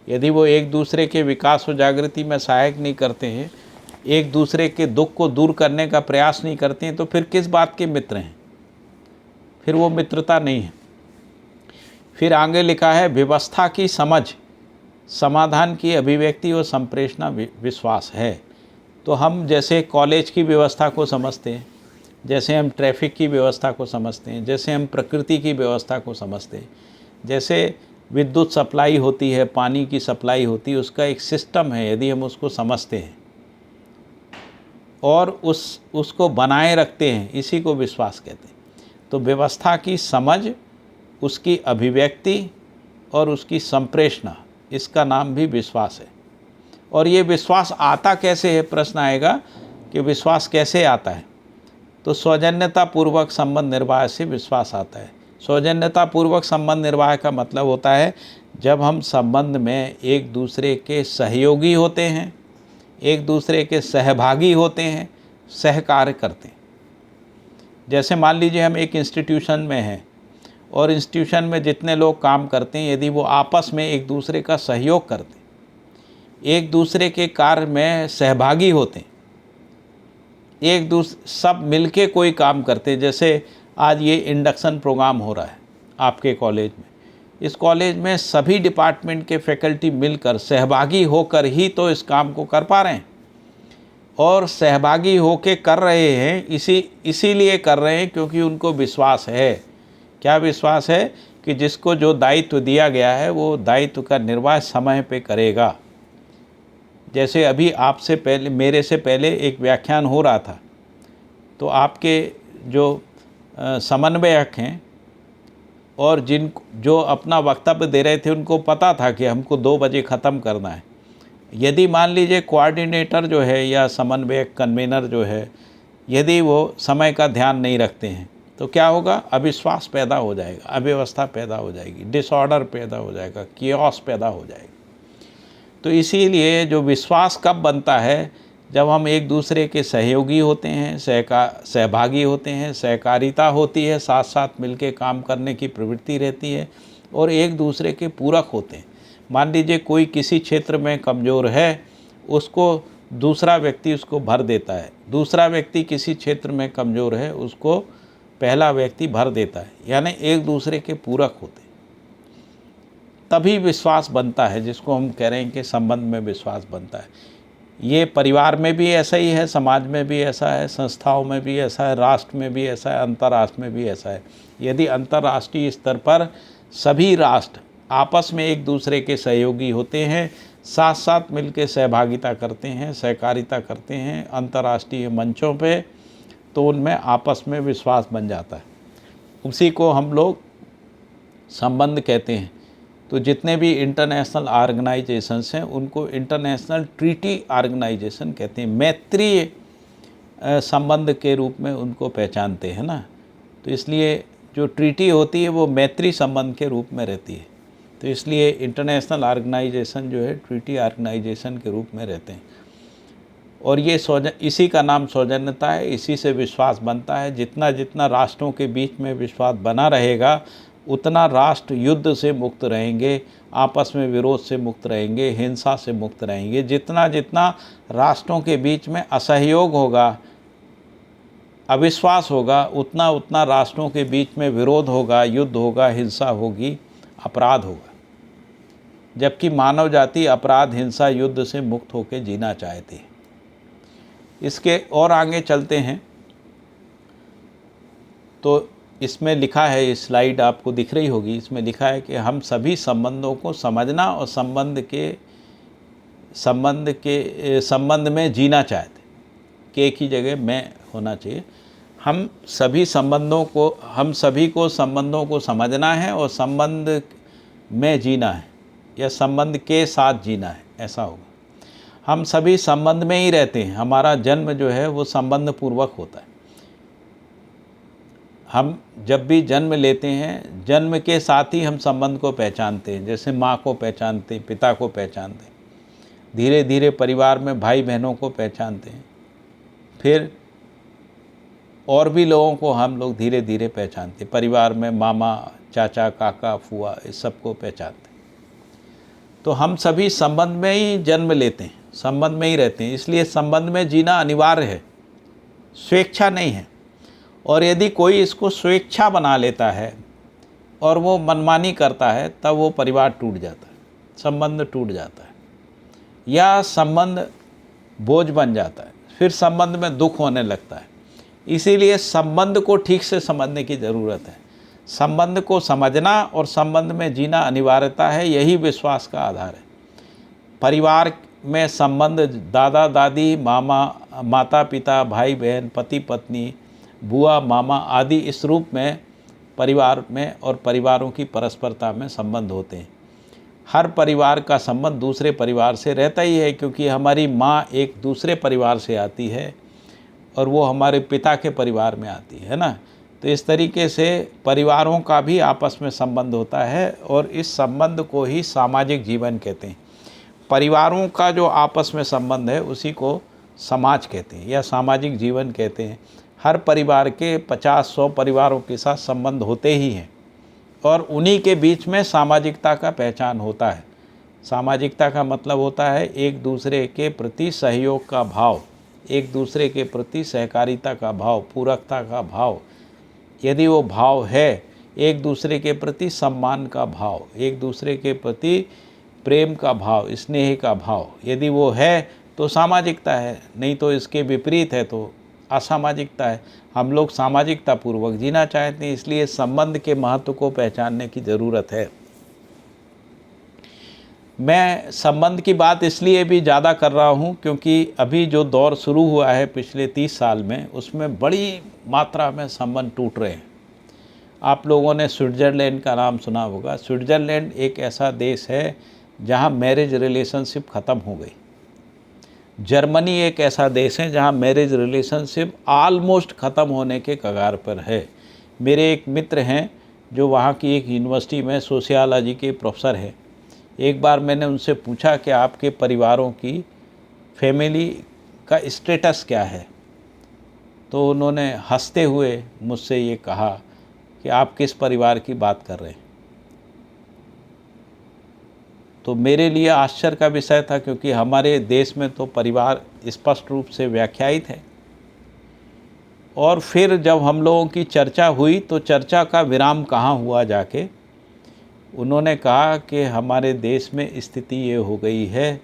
यदि वो एक दूसरे के विकास और जागृति में सहायक नहीं करते हैं एक दूसरे के दुख को दूर करने का प्रयास नहीं करते हैं, तो फिर किस बात के मित्र हैं? फिर वो मित्रता नहीं है। फिर आगे लिखा है व्यवस्था की समझ, समाधान की अभिव्यक्ति और संप्रेषणा विश्वास है। तो हम जैसे कॉलेज की व्यवस्था को समझते हैं, जैसे हम ट्रैफिक की व्यवस्था को समझते हैं, जैसे हम प्रकृति की व्यवस्था को समझते हैं, जैसे विद्युत सप्लाई होती है, पानी की सप्लाई होती है, उसका एक सिस्टम है, यदि हम उसको समझते हैं और उसको बनाए रखते हैं, इसी को विश्वास कहते हैं। तो व्यवस्था की समझ, उसकी अभिव्यक्ति और उसकी संप्रेषणा, इसका नाम भी विश्वास है। और ये विश्वास आता कैसे है? प्रश्न आएगा कि विश्वास कैसे आता है? तो सौजन्यता पूर्वक संबंध निर्वाह से विश्वास आता है। सौजन्यता पूर्वक संबंध निर्वाह का मतलब होता है जब हम संबंध में एक दूसरे के सहयोगी होते हैं, एक दूसरे के सहभागी होते हैं, सहकार्य करते हैं। जैसे मान लीजिए हम एक इंस्टीट्यूशन में हैं और इंस्टीट्यूशन में जितने लोग काम करते हैं, यदि वो आपस में एक दूसरे का सहयोग करते हैं, एक दूसरे के कार्य में सहभागी होते हैं, सब मिलके कोई काम करते हैं। जैसे आज ये इंडक्शन प्रोग्राम हो रहा है आपके कॉलेज में, इस कॉलेज में सभी डिपार्टमेंट के फैकल्टी मिलकर सहभागी होकर ही तो इस काम को कर पा रहे हैं। और सहभागी होके कर रहे हैं, इसीलिए कर रहे हैं क्योंकि उनको विश्वास है। क्या विश्वास है? कि जिसको जो दायित्व दिया गया है वो दायित्व का निर्वाह समय पे करेगा। जैसे अभी आपसे पहले, मेरे से पहले एक व्याख्यान हो रहा था, तो आपके जो समन्वयक हैं और जो अपना वक्तव्य दे रहे थे, उनको पता था कि हमको 2 बजे ख़त्म करना है। यदि मान लीजिए कोऑर्डिनेटर जो है या समन्वयक कन्वेनर जो है, यदि वो समय का ध्यान नहीं रखते हैं, तो क्या होगा? अविश्वास पैदा हो जाएगा, अव्यवस्था पैदा हो जाएगी, डिसऑर्डर पैदा हो जाएगा, कियोस पैदा हो जाएगा। तो इसीलिए जो विश्वास कब बनता है? जब हम एक दूसरे के सहयोगी होते हैं, सहभागी होते हैं, सहकारिता होती है, साथ साथ मिलके काम करने की प्रवृत्ति रहती है और एक दूसरे के पूरक होते हैं। मान लीजिए कोई किसी क्षेत्र में कमज़ोर है, उसको दूसरा व्यक्ति उसको भर देता है, दूसरा व्यक्ति किसी क्षेत्र में कमज़ोर है, उसको पहला व्यक्ति भर देता है, यानी एक दूसरे के पूरक होते हैं। तभी विश्वास बनता है, जिसको हम कह रहे हैं कि संबंध में विश्वास बनता है। ये परिवार में भी ऐसा ही है, समाज में भी ऐसा है, संस्थाओं में भी ऐसा है, राष्ट्र में भी ऐसा है, अंतर्राष्ट्र में भी ऐसा है। यदि अंतर्राष्ट्रीय स्तर पर सभी राष्ट्र आपस में एक दूसरे के सहयोगी होते हैं, साथ साथ मिलकर सहभागिता करते हैं, सहकारिता करते हैं अंतर्राष्ट्रीय मंचों पे, तो उनमें आपस में विश्वास बन जाता है। उसी को हम लोग संबंध कहते हैं। तो जितने भी इंटरनेशनल ऑर्गेनाइजेशंस हैं, उनको इंटरनेशनल ट्रीटी ऑर्गेनाइजेशन कहते हैं। मैत्रीय संबंध के रूप में उनको पहचानते हैं ना। तो इसलिए जो ट्रीटी होती है वो मैत्री संबंध के रूप में रहती है। तो इसलिए इंटरनेशनल ऑर्गेनाइजेशन जो है ट्रीटी ऑर्गेनाइजेशन के रूप में रहते हैं। और ये इसी का नाम सौजन्यता है, इसी से विश्वास बनता है। जितना जितना राष्ट्रों के बीच में विश्वास बना रहेगा, उतना राष्ट्र युद्ध से मुक्त रहेंगे, आपस में विरोध से मुक्त रहेंगे, हिंसा से मुक्त रहेंगे। जितना जितना राष्ट्रों के बीच में असहयोग होगा, अविश्वास होगा, उतना उतना राष्ट्रों के बीच में विरोध होगा, युद्ध होगा, हिंसा होगी, अपराध होगा। जबकि मानव जाति अपराध, हिंसा, युद्ध से मुक्त होकर जीना चाहती है। इसके और आगे चलते हैं तो इसमें लिखा है, इस स्लाइड आपको दिख रही होगी, इसमें लिखा है कि हम सभी संबंधों को समझना और संबंध में जीना चाहते हैं कि एक ही जगह में होना चाहिए। हम सभी को संबंधों को समझना है और संबंध में जीना है या संबंध के साथ जीना है, ऐसा होगा। हम सभी संबंध में ही रहते हैं। हमारा जन्म जो है वो संबंध पूर्वक होता है। हम जब भी जन्म लेते हैं, जन्म के साथ ही हम संबंध को पहचानते हैं। जैसे माँ को पहचानते हैं, पिता को पहचानते हैं, धीरे धीरे परिवार में भाई बहनों को पहचानते हैं, फिर और भी लोगों को हम लोग धीरे धीरे पहचानते हैं। परिवार में मामा, चाचा, काका, फूआ, इस सबको पहचानते हैं। तो हम सभी संबंध में ही जन्म लेते हैं, संबंध में ही रहते हैं, इसलिए संबंध में जीना अनिवार्य है, स्वेच्छा नहीं है। और यदि कोई इसको स्वेच्छा बना लेता है और वो मनमानी करता है, तब वो परिवार टूट जाता है, संबंध टूट जाता है, या संबंध बोझ बन जाता है, फिर संबंध में दुख होने लगता है। इसीलिए संबंध को ठीक से समझने की ज़रूरत है। संबंध को समझना और संबंध में जीना अनिवार्यता है, यही विश्वास का आधार है। परिवार में संबंध दादा दादी, माता पिता, भाई बहन, पति पत्नी, बुआ मामा आदि, इस रूप में परिवार में और परिवारों की परस्परता में संबंध होते हैं। हर परिवार का संबंध दूसरे परिवार से रहता ही है, क्योंकि हमारी माँ एक दूसरे परिवार से आती है और वो हमारे पिता के परिवार में आती है ना। तो इस तरीके से परिवारों का भी आपस में संबंध होता है और इस संबंध को ही सामाजिक जीवन कहते हैं। परिवारों का जो आपस में संबंध है उसी को समाज कहते हैं या सामाजिक जीवन कहते हैं। हर परिवार के 50-100 परिवारों के साथ संबंध होते ही हैं और उन्हीं के बीच में सामाजिकता का पहचान होता है। सामाजिकता का मतलब होता है एक दूसरे के प्रति सहयोग का भाव, एक दूसरे के प्रति सहकारिता का भाव, पूरकता का भाव। यदि वो भाव है, एक दूसरे के प्रति सम्मान का भाव, एक दूसरे के प्रति प्रेम का भाव, स्नेह का भाव, यदि वो है तो सामाजिकता है, नहीं तो इसके विपरीत है तो असामाजिकता है। हम लोग सामाजिकता पूर्वक जीना चाहते हैं, इसलिए संबंध के महत्व को पहचानने की ज़रूरत है। मैं संबंध की बात इसलिए भी ज़्यादा कर रहा हूँ क्योंकि अभी जो दौर शुरू हुआ है पिछले 30 साल में, उसमें बड़ी मात्रा में संबंध टूट रहे हैं। आप लोगों ने स्विट्ज़रलैंड का नाम सुना होगा। स्विट्ज़रलैंड एक ऐसा देश है जहाँ मैरिज रिलेशनशिप ख़त्म हो गई। जर्मनी एक ऐसा देश है जहाँ मैरिज रिलेशनशिप आलमोस्ट ख़त्म होने के कगार पर है। मेरे एक मित्र हैं जो वहाँ की एक यूनिवर्सिटी में सोशियोलॉजी के प्रोफेसर हैं। एक बार मैंने उनसे पूछा कि आपके परिवारों की फैमिली का स्टेटस क्या है, तो उन्होंने हंसते हुए मुझसे ये कहा कि आप किस परिवार की बात कर रहे हैं। तो मेरे लिए आश्चर्य का विषय था, क्योंकि हमारे देश में तो परिवार स्पष्ट रूप से व्याख्यायित है। और फिर जब हम लोगों की चर्चा हुई तो चर्चा का विराम कहाँ हुआ जाके, उन्होंने कहा कि हमारे देश में स्थिति ये हो गई है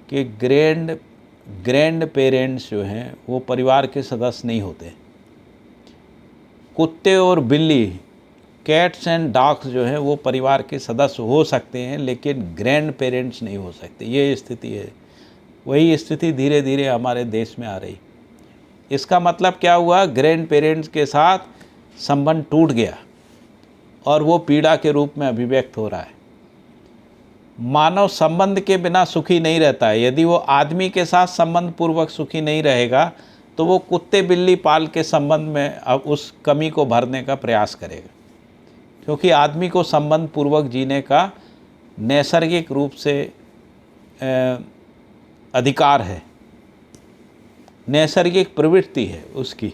कि ग्रैंड पेरेंट्स जो हैं वो परिवार के सदस्य नहीं होते। कुत्ते और बिल्ली, कैट्स एंड डॉग्स जो हैं वो परिवार के सदस्य हो सकते हैं, लेकिन ग्रैंड पेरेंट्स नहीं हो सकते। ये स्थिति है। वही स्थिति धीरे धीरे हमारे देश में आ रही। इसका मतलब क्या हुआ? ग्रैंड पेरेंट्स के साथ संबंध टूट गया और वो पीड़ा के रूप में अभिव्यक्त हो रहा है। मानव संबंध के बिना सुखी नहीं रहता है। यदि वो आदमी के साथ संबंध पूर्वक सुखी नहीं रहेगा तो वो कुत्ते बिल्ली पाल के संबंध में अब उस कमी को भरने का प्रयास करेगा, क्योंकि आदमी को संबंध पूर्वक जीने का नैसर्गिक रूप से अधिकार है, नैसर्गिक प्रवृत्ति है उसकी।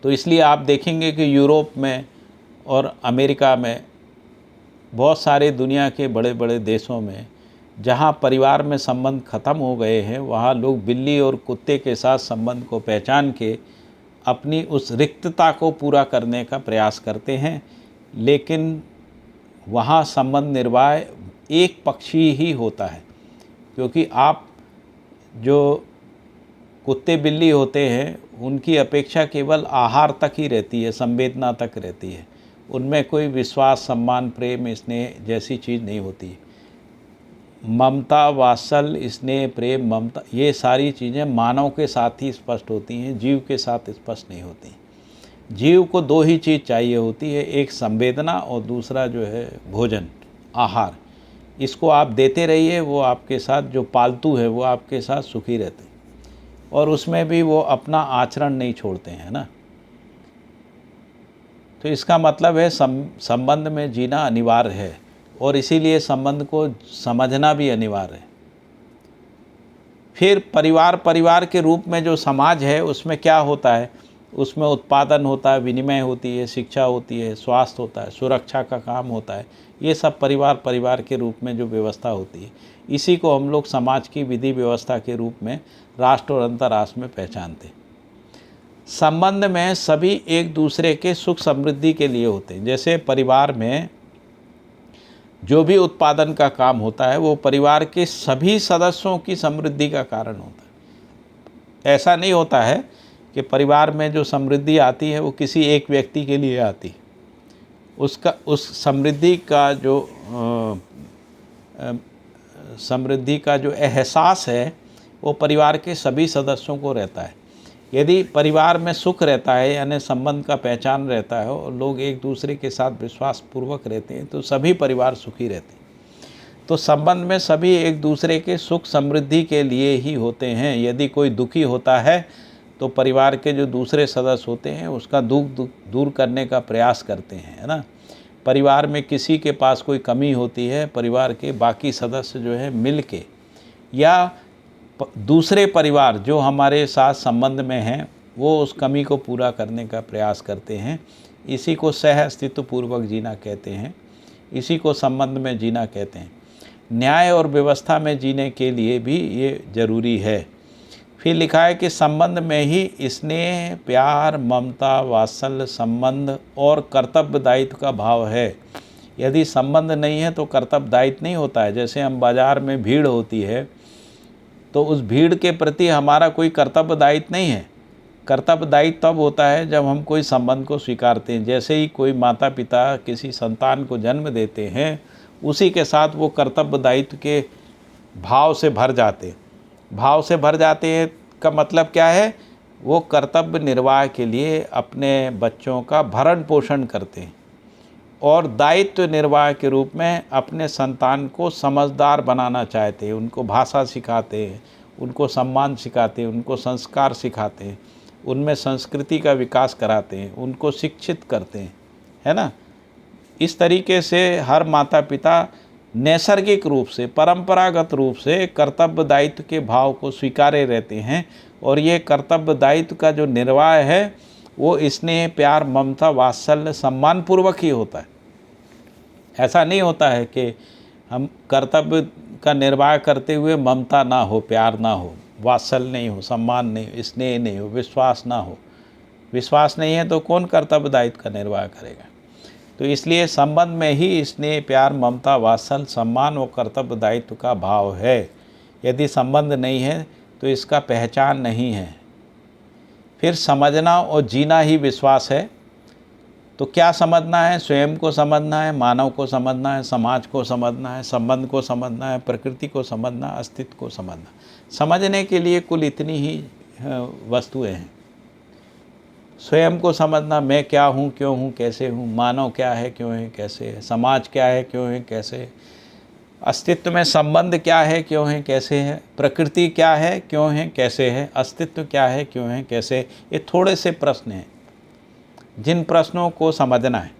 तो इसलिए आप देखेंगे कि यूरोप में और अमेरिका में, बहुत सारे दुनिया के बड़े बड़े देशों में जहाँ परिवार में संबंध ख़त्म हो गए हैं, वहाँ लोग बिल्ली और कुत्ते के साथ संबंध को पहचान के अपनी उस रिक्तता को पूरा करने का प्रयास करते हैं। लेकिन वहाँ संबंध निर्वाह एक पक्षी ही होता है, क्योंकि आप जो कुत्ते बिल्ली होते हैं उनकी अपेक्षा केवल आहार तक ही रहती है, संवेदना तक रहती है। उनमें कोई विश्वास, सम्मान, प्रेम, स्नेह जैसी चीज़ नहीं होती। ममता, वात्सल्य, स्नेह, प्रेम, ममता, ये सारी चीज़ें मानव के साथ ही स्पष्ट होती हैं, जीव के साथ स्पष्ट नहीं होती। जीव को दो ही चीज़ चाहिए होती है, एक संवेदना और दूसरा जो है भोजन, आहार। इसको आप देते रहिए, वो आपके साथ, जो पालतू है वो आपके साथ सुखी रहते हैं और उसमें भी वो अपना आचरण नहीं छोड़ते हैं ना। तो इसका मतलब है संबंध में जीना अनिवार्य है और इसीलिए संबंध को समझना भी अनिवार्य है। फिर परिवार के रूप में जो समाज है उसमें क्या होता है? उसमें उत्पादन होता है, विनिमय होती है, शिक्षा होती है, स्वास्थ्य होता है, सुरक्षा का काम होता है। ये सब परिवार के रूप में जो व्यवस्था होती है, इसी को हम लोग समाज की विधि व्यवस्था के रूप में राष्ट्र और अंतर्राष्ट्र में पहचानते हैं। संबंध में सभी एक दूसरे के सुख समृद्धि के लिए होते हैं। जैसे परिवार में जो भी उत्पादन का काम होता है वो परिवार के सभी सदस्यों की समृद्धि का कारण होता है। ऐसा नहीं होता है कि परिवार में जो समृद्धि आती है वो किसी एक व्यक्ति के लिए आती है। उस समृद्धि का जो एहसास है वो परिवार के सभी सदस्यों को रहता है। यदि परिवार में सुख रहता है, यानी संबंध का पहचान रहता है और लोग एक दूसरे के साथ विश्वासपूर्वक रहते हैं, तो सभी परिवार सुखी रहते हैं। तो संबंध में सभी एक दूसरे के सुख समृद्धि के लिए ही होते हैं। यदि कोई दुखी होता है तो परिवार के जो दूसरे सदस्य होते हैं उसका दुख दूर करने का प्रयास करते हैं, है ना। परिवार में किसी के पास कोई कमी होती है, परिवार के बाकी सदस्य जो है मिल के या दूसरे परिवार जो हमारे साथ संबंध में हैं वो उस कमी को पूरा करने का प्रयास करते हैं। इसी को सह अस्तित्व पूर्वक जीना कहते हैं, इसी को संबंध में जीना कहते हैं। न्याय और व्यवस्था में जीने के लिए भी ये जरूरी है। फिर लिखा है कि संबंध में ही स्नेह, प्यार, ममता, वात्सल्य, संबंध और कर्तव्य दायित्व का भाव है। यदि संबंध नहीं है तो कर्तव्य दायित्व नहीं होता है। जैसे हम बाज़ार में भीड़ होती है तो उस भीड़ के प्रति हमारा कोई कर्तव्य दायित्व नहीं है। कर्तव्य दायित्व तब होता है जब हम कोई संबंध को स्वीकारते हैं। जैसे ही कोई माता पिता किसी संतान को जन्म देते हैं, उसी के साथ वो कर्तव्य दायित्व के भाव से भर जाते हैं। का मतलब क्या है? वो कर्तव्य निर्वाह के लिए अपने बच्चों का भरण पोषण करते हैं और दायित्व निर्वाह के रूप में अपने संतान को समझदार बनाना चाहते हैं। उनको भाषा सिखाते हैं, उनको सम्मान सिखाते हैं, उनको संस्कार सिखाते हैं, उनमें संस्कृति का विकास कराते हैं, उनको शिक्षित करते हैं, है ना। इस तरीके से हर माता पिता नैसर्गिक रूप से, परंपरागत रूप से कर्तव्य दायित्व के भाव को स्वीकारे रहते हैं। और ये कर्तव्य दायित्व का जो निर्वाह है वो स्नेह, प्यार, ममता, वात्सल्य, सम्मान पूर्वक ही होता है। ऐसा नहीं होता है कि हम कर्तव्य का निर्वाह करते हुए ममता ना हो, प्यार ना हो, वात्सल्य नहीं हो, सम्मान नहीं हो, स्नेह नहीं हो, विश्वास ना हो। विश्वास नहीं है तो कौन कर्तव्य दायित्व का निर्वाह करेगा? तो इसलिए संबंध में ही स्नेह, प्यार, ममता, वात्सल्य, सम्मान और कर्तव्य दायित्व का भाव है। यदि संबंध नहीं है तो इसका पहचान नहीं है। फिर समझना और जीना ही विश्वास है। तो क्या समझना है? स्वयं को समझना है, मानव को समझना है, समाज को समझना है, संबंध को समझना है, प्रकृति को समझना, अस्तित्व को समझना। समझने के लिए कुल इतनी ही वस्तुएं हैं। स्वयं को समझना, मैं क्या हूँ, क्यों हूँ, कैसे हूँ, मानव क्या है, क्यों है, कैसे है, समाज क्या है, क्यों है, कैसे है, अस्तित्व में संबंध क्या है, क्यों है, कैसे है, प्रकृति क्या है, क्यों है, कैसे है, अस्तित्व क्या है, क्यों है, कैसे है। ये थोड़े से प्रश्न हैं जिन प्रश्नों को समझना है।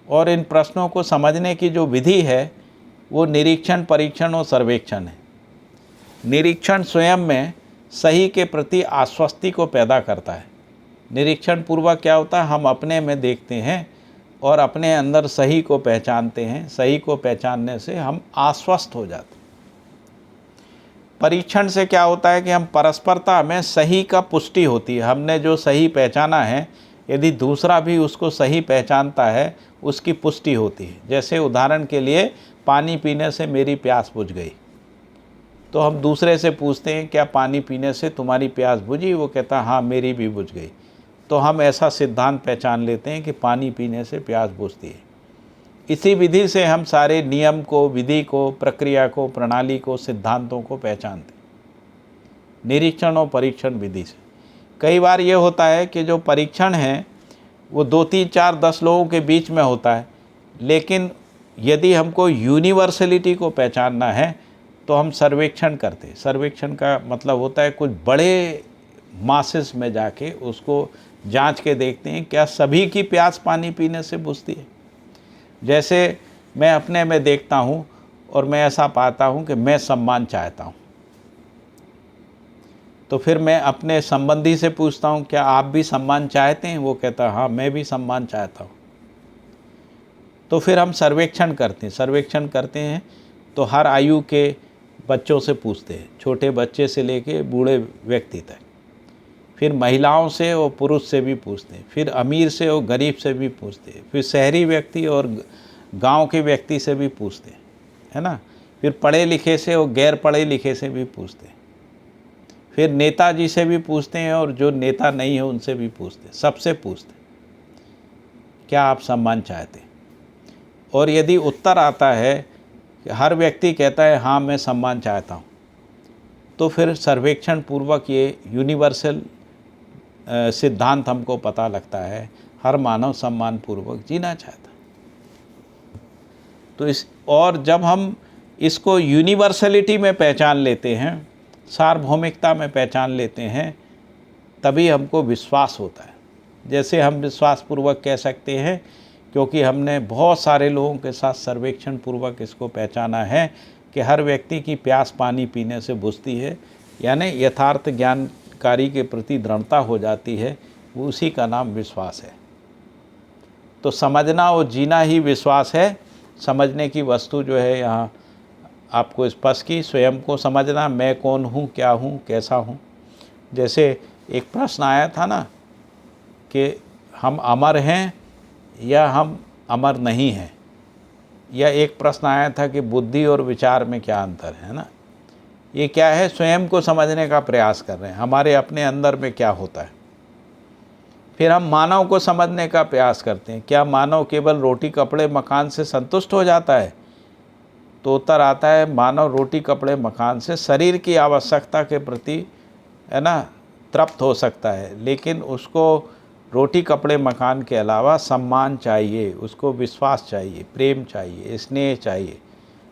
और इन प्रश्नों को समझने की जो विधि है वो निरीक्षण, परीक्षण और सर्वेक्षण है। निरीक्षण स्वयं में सही के प्रति आश्वस्ति को पैदा करता है। निरीक्षण पूर्वक क्या होता है? हम अपने में देखते हैं और अपने अंदर सही को पहचानते हैं। सही को पहचानने से हम आश्वस्त हो जाते हैं। परीक्षण से क्या होता है कि हम परस्परता में सही का पुष्टि होती है। हमने जो सही पहचाना है, यदि दूसरा भी उसको सही पहचानता है, उसकी पुष्टि होती है। जैसे उदाहरण के लिए, पानी पीने से मेरी प्यास बुझ गई, तो हम दूसरे से पूछते हैं क्या पानी पीने से तुम्हारी प्यास बुझी? वो कहता हाँ मेरी भी बुझ गई। तो हम ऐसा सिद्धांत पहचान लेते हैं कि पानी पीने से प्यास बुझती है। इसी विधि से हम सारे नियम को, विधि को, प्रक्रिया को, प्रणाली को, सिद्धांतों को पहचानते हैं निरीक्षण और परीक्षण विधि से। कई बार ये होता है कि जो परीक्षण है वो 2, 3, 4, 10 लोगों के बीच में होता है, लेकिन यदि हमको यूनिवर्सलिटी को पहचानना है तो हम सर्वेक्षण करते हैं। सर्वेक्षण का मतलब होता है कुछ बड़े मासेस में जाके उसको जांच के देखते हैं क्या सभी की प्यास पानी पीने से बुझती है। जैसे मैं अपने में देखता हूँ और मैं ऐसा पाता हूँ कि मैं सम्मान चाहता हूँ, तो फिर मैं अपने संबंधी से पूछता हूँ, क्या आप भी सम्मान चाहते हैं? वो कहता है हाँ मैं भी सम्मान चाहता हूँ। तो फिर हम सर्वेक्षण करते हैं तो हर आयु के बच्चों से पूछते हैं, छोटे बच्चे से लेके बूढ़े व्यक्ति तक। फिर महिलाओं से और पुरुष से भी पूछते हैं, फिर अमीर से और गरीब से भी पूछते हैं, फिर शहरी व्यक्ति और गांव के व्यक्ति से भी पूछते हैं, है ना। फिर पढ़े लिखे से और गैर पढ़े लिखे से भी पूछते हैं, फिर नेताजी से भी पूछते हैं और जो नेता नहीं है उनसे भी पूछते हैं, सबसे पूछते हैं क्या आप सम्मान चाहते हैं। और यदि उत्तर आता है कि हर व्यक्ति कहता है हाँ मैं सम्मान चाहता हूँ, तो फिर सर्वेक्षण पूर्वक ये यूनिवर्सल सिद्धांत हमको पता लगता है, हर मानव सम्मान पूर्वक जीना चाहता है। तो और जब हम इसको यूनिवर्सलिटी में पहचान लेते हैं, सार्वभौमिकता में पहचान लेते हैं, तभी हमको विश्वास होता है। जैसे हम विश्वास पूर्वक कह सकते हैं क्योंकि हमने बहुत सारे लोगों के साथ सर्वेक्षण पूर्वक इसको पहचाना है कि हर व्यक्ति की प्यास पानी पीने से बुझती है, यानी यथार्थ ज्ञानकारी के प्रति दृढ़ता हो जाती है, वो उसी का नाम विश्वास है। तो समझना और जीना ही विश्वास है। समझने की वस्तु जो है यहाँ आपको स्पष्ट की, स्वयं को समझना, मैं कौन हूँ, क्या हूँ, कैसा हूँ। जैसे एक प्रश्न आया था ना कि हम अमर हैं या हम अमर नहीं हैं, या एक प्रश्न आया था कि बुद्धि और विचार में क्या अंतर है ना। ये क्या है? स्वयं को समझने का प्रयास कर रहे हैं, हमारे अपने अंदर में क्या होता है। फिर हम मानव को समझने का प्रयास करते हैं, क्या मानव केवल रोटी कपड़े मकान से संतुष्ट हो जाता है? तो उत्तर आता है मानव रोटी कपड़े मकान से शरीर की आवश्यकता के प्रति, है ना, तृप्त हो सकता है, लेकिन उसको रोटी कपड़े मकान के अलावा सम्मान चाहिए, उसको विश्वास चाहिए, प्रेम चाहिए, स्नेह चाहिए,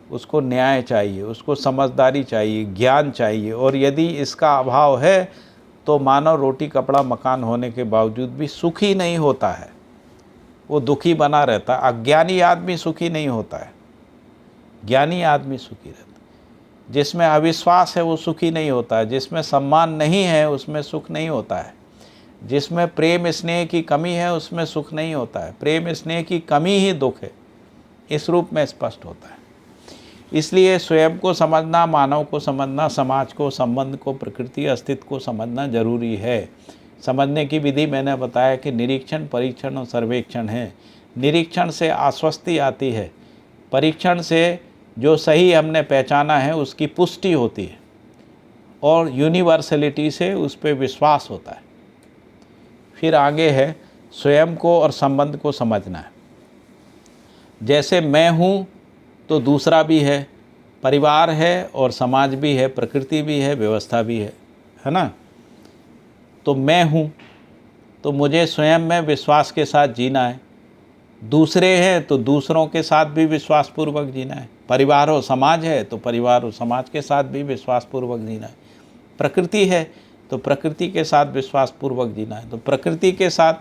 उसको न्याय चाहिए, उसको समझदारी चाहिए, ज्ञान चाहिए। और यदि इसका अभाव है तो मानव रोटी कपड़ा मकान होने के बावजूद भी सुखी नहीं होता है, वो दुखी बना रहता है। अज्ञानी आदमी सुखी नहीं होता है, ज्ञानी आदमी सुखी रहता है। जिसमें अविश्वास है वो सुखी नहीं होता है, जिसमें सम्मान नहीं है उसमें सुख नहीं होता है, जिसमें प्रेम स्नेह की कमी है उसमें सुख नहीं होता है। प्रेम स्नेह की कमी ही दुख है, इस रूप में स्पष्ट होता है। इसलिए स्वयं को समझना, मानव को समझना, समाज को, संबंध को, प्रकृति अस्तित्व को समझना जरूरी है। समझने की विधि मैंने बताया कि निरीक्षण, परीक्षण और सर्वेक्षण है। निरीक्षण से आश्वस्ति आती है, परीक्षण से जो सही हमने पहचाना है उसकी पुष्टि होती है, और यूनिवर्सलिटी से उस पर विश्वास होता है। फिर आगे है स्वयं को और संबंध को समझना है। जैसे मैं हूँ तो दूसरा भी है, परिवार है और समाज भी है, प्रकृति भी है, व्यवस्था भी है ना। तो मैं हूँ तो मुझे स्वयं में विश्वास के साथ जीना है। दूसरे हैं तो दूसरों के साथ भी विश्वासपूर्वक जीना है। परिवार और समाज है तो परिवार और समाज के साथ भी विश्वासपूर्वक जीना है। प्रकृति है तो प्रकृति के साथ विश्वासपूर्वक जीना है। तो प्रकृति के साथ,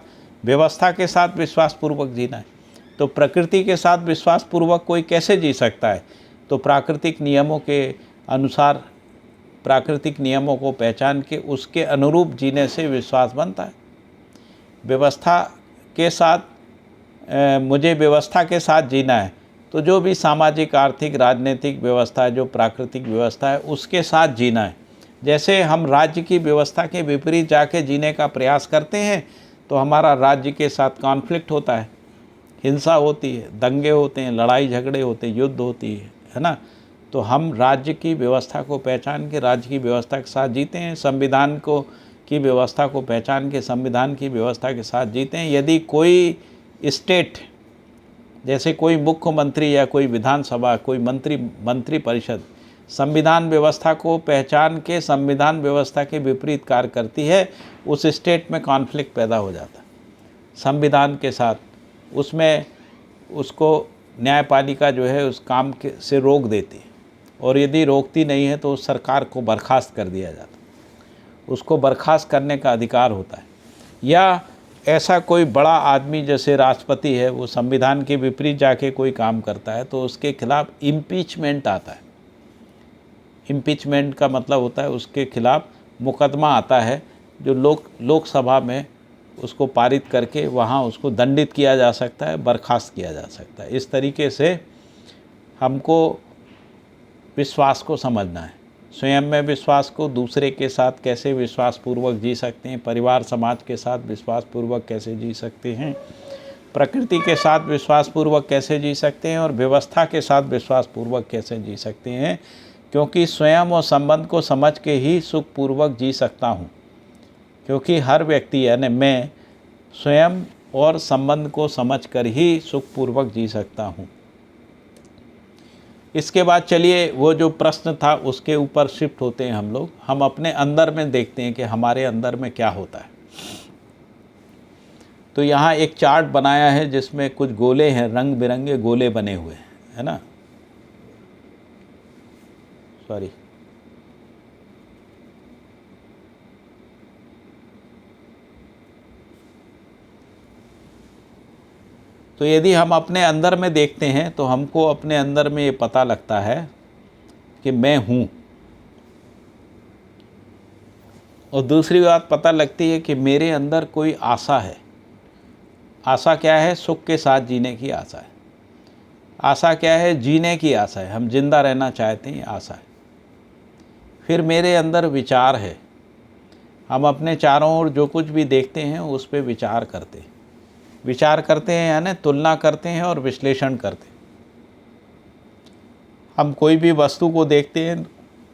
व्यवस्था के साथ विश्वासपूर्वक जीना है। तो प्रकृति के साथ विश्वासपूर्वक कोई कैसे जी सकता है? तो प्राकृतिक नियमों के अनुसार, प्राकृतिक नियमों को पहचान के उसके अनुरूप जीने से विश्वास बनता है। व्यवस्था के साथ, मुझे व्यवस्था के साथ जीना है तो जो भी सामाजिक, आर्थिक, राजनीतिक व्यवस्था है, जो प्राकृतिक व्यवस्था है, उसके साथ जीना है। जैसे हम राज्य की व्यवस्था के विपरीत जाके जीने का प्रयास करते हैं तो हमारा राज्य के साथ कॉन्फ्लिक्ट होता है, हिंसा होती है, दंगे होते हैं, लड़ाई झगड़े होते हैं, युद्ध होती है ना। तो हम राज्य की व्यवस्था को पहचान के राज्य की व्यवस्था के साथ जीते हैं, संविधान को की व्यवस्था को पहचान के संविधान की व्यवस्था के साथ जीते हैं। यदि कोई स्टेट, जैसे कोई मुख्यमंत्री या कोई विधानसभा, कोई मंत्री परिषद संविधान व्यवस्था को पहचान के संविधान व्यवस्था के विपरीत कार्य करती है, उस स्टेट में कॉन्फ्लिक्ट पैदा हो जाता है संविधान के साथ। उसमें उसको न्यायपालिका जो है उस काम के से रोक देती है, और यदि रोकती नहीं है तो उस सरकार को बर्खास्त कर दिया जाता है, उसको बर्खास्त करने का अधिकार होता है। या ऐसा कोई बड़ा आदमी जैसे राष्ट्रपति है, वो संविधान के विपरीत जाके कोई काम करता है तो उसके खिलाफ इम्पीचमेंट आता है। इम्पीचमेंट का मतलब होता है उसके खिलाफ मुकदमा आता है जो लोकसभा में उसको पारित करके वहाँ उसको दंडित किया जा सकता है, बर्खास्त किया जा सकता है। इस तरीके से हमको विश्वास को समझना है, स्वयं में विश्वास को, दूसरे के साथ कैसे विश्वासपूर्वक जी सकते हैं, परिवार समाज के साथ विश्वासपूर्वक कैसे जी सकते हैं, प्रकृति के साथ विश्वासपूर्वक कैसे जी सकते हैं और व्यवस्था के साथ विश्वासपूर्वक कैसे जी सकते हैं। क्योंकि स्वयं और संबंध को समझ के ही सुखपूर्वक जी सकता हूँ, क्योंकि हर व्यक्ति यानी मैं स्वयं और संबंध को समझकर ही सुखपूर्वक जी सकता हूँ। इसके बाद चलिए वो जो प्रश्न था उसके ऊपर शिफ्ट होते हैं हम लोग। हम अपने अंदर में देखते हैं कि हमारे अंदर में क्या होता है। तो यहाँ एक चार्ट बनाया है जिसमें कुछ गोले हैं, रंग बिरंगे गोले बने हुए हैं, है ना। सॉरी, तो यदि हम अपने अंदर में देखते हैं तो हमको अपने अंदर में ये पता लगता है कि मैं हूँ। और दूसरी बात पता लगती है कि मेरे अंदर कोई आशा है। आशा क्या है? सुख के साथ जीने की आशा है। आशा क्या है? जीने की आशा है, हम जिंदा रहना चाहते हैं, आशा है। फिर मेरे अंदर विचार है, हम अपने चारों ओर जो कुछ भी देखते हैं उस पर विचार करते हैं। विचार करते हैं यानी तुलना करते हैं और विश्लेषण करते हैं। हम कोई भी वस्तु को देखते हैं,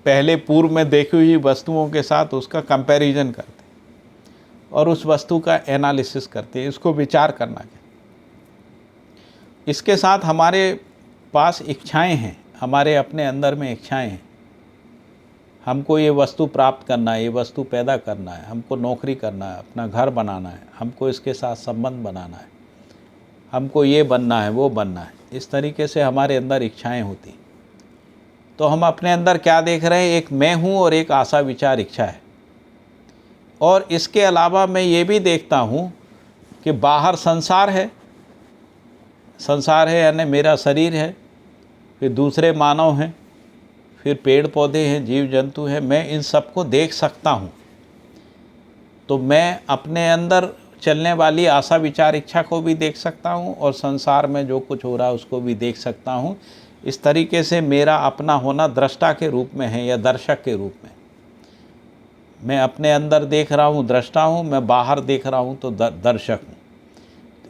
पहले पूर्व में देखी हुई वस्तुओं के साथ उसका कंपैरिजन करते हैं और उस वस्तु का एनालिसिस करते हैं। इसको विचार करना है। इसके साथ हमारे पास इच्छाएं हैं, हमारे अपने अंदर में इच्छाएं हैं। हमको ये वस्तु प्राप्त करना है, ये वस्तु पैदा करना है, हमको नौकरी करना है, अपना घर बनाना है, हमको इसके साथ संबंध बनाना है, हमको ये बनना है, वो बनना है। इस तरीके से हमारे अंदर इच्छाएं होती। तो हम अपने अंदर क्या देख रहे हैं? एक मैं हूँ और एक आशा विचार इच्छा है। और इसके अलावा मैं ये भी देखता हूँ कि बाहर संसार है। संसार है यानी मेरा शरीर है, फिर दूसरे मानव हैं, फिर पेड़ पौधे हैं, जीव जंतु हैं। मैं इन सबको देख सकता हूँ। तो मैं अपने अंदर चलने वाली आशा विचार इच्छा को भी देख सकता हूँ और संसार में जो कुछ हो रहा है उसको भी देख सकता हूँ। इस तरीके से मेरा अपना होना दृष्टा के रूप में है या दर्शक के रूप में। मैं अपने अंदर देख रहा हूँ, दृष्टा हूँ, मैं बाहर देख रहा हूँ तो दर्शक हूँ।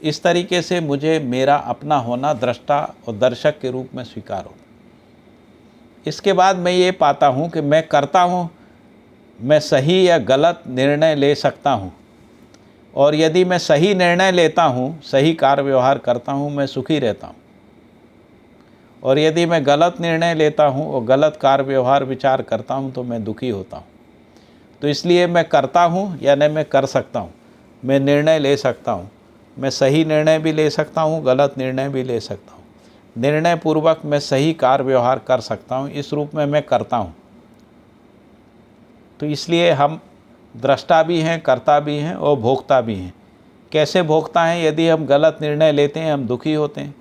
इस तरीके से मुझे मेरा अपना होना दृष्टा और दर्शक के रूप में स्वीकार हो। इसके बाद मैं ये पाता हूँ कि मैं करता हूँ, मैं सही या गलत निर्णय ले सकता हूँ। और यदि मैं सही निर्णय लेता हूँ, सही कार्य व्यवहार करता हूँ, मैं सुखी रहता हूँ। और यदि मैं गलत निर्णय लेता हूँ और गलत कार्य व्यवहार विचार करता हूँ तो मैं दुखी होता हूँ। तो इसलिए मैं करता हूँ यानी मैं कर सकता हूँ, मैं निर्णय ले सकता हूँ। मैं सही निर्णय भी ले सकता हूँ, गलत निर्णय भी ले सकता हूँ। निर्णय पूर्वक मैं सही कार्य व्यवहार कर सकता हूँ, इस रूप में मैं करता हूँ। तो इसलिए हम दृष्टा भी हैं, कर्ता भी हैं और भोक्ता भी हैं। कैसे भोक्ता हैं? यदि हम गलत निर्णय लेते हैं हम दुखी होते हैं।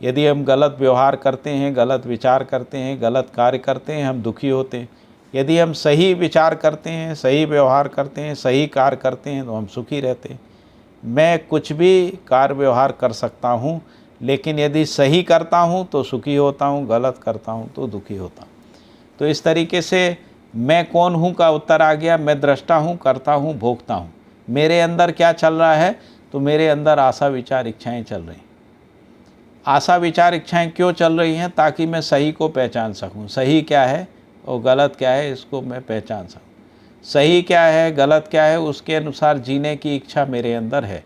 यदि हम गलत व्यवहार करते हैं, गलत विचार करते हैं, गलत कार्य करते हैं, हम दुखी होते हैं। यदि हम सही विचार करते हैं, सही व्यवहार करते हैं, सही कार्य करते हैं तो हम सुखी रहते हैं। मैं कुछ भी कार्य व्यवहार कर सकता हूँ, लेकिन यदि सही करता हूँ तो सुखी होता हूँ, गलत करता हूँ तो दुखी होता हूँ। तो इस तरीके से मैं कौन हूँ का उत्तर आ गया। मैं दृष्टा हूँ, करता हूँ, भोगता हूँ। मेरे अंदर क्या चल रहा है? तो मेरे अंदर आशा विचार इच्छाएँ चल रही हैं। आशा विचार इच्छाएँ क्यों चल रही हैं? ताकि मैं सही को पहचान सकूँ। सही क्या है और गलत क्या है इसको मैं पहचान सकूँ। सही क्या है, गलत क्या है, उसके अनुसार जीने की इच्छा मेरे अंदर है।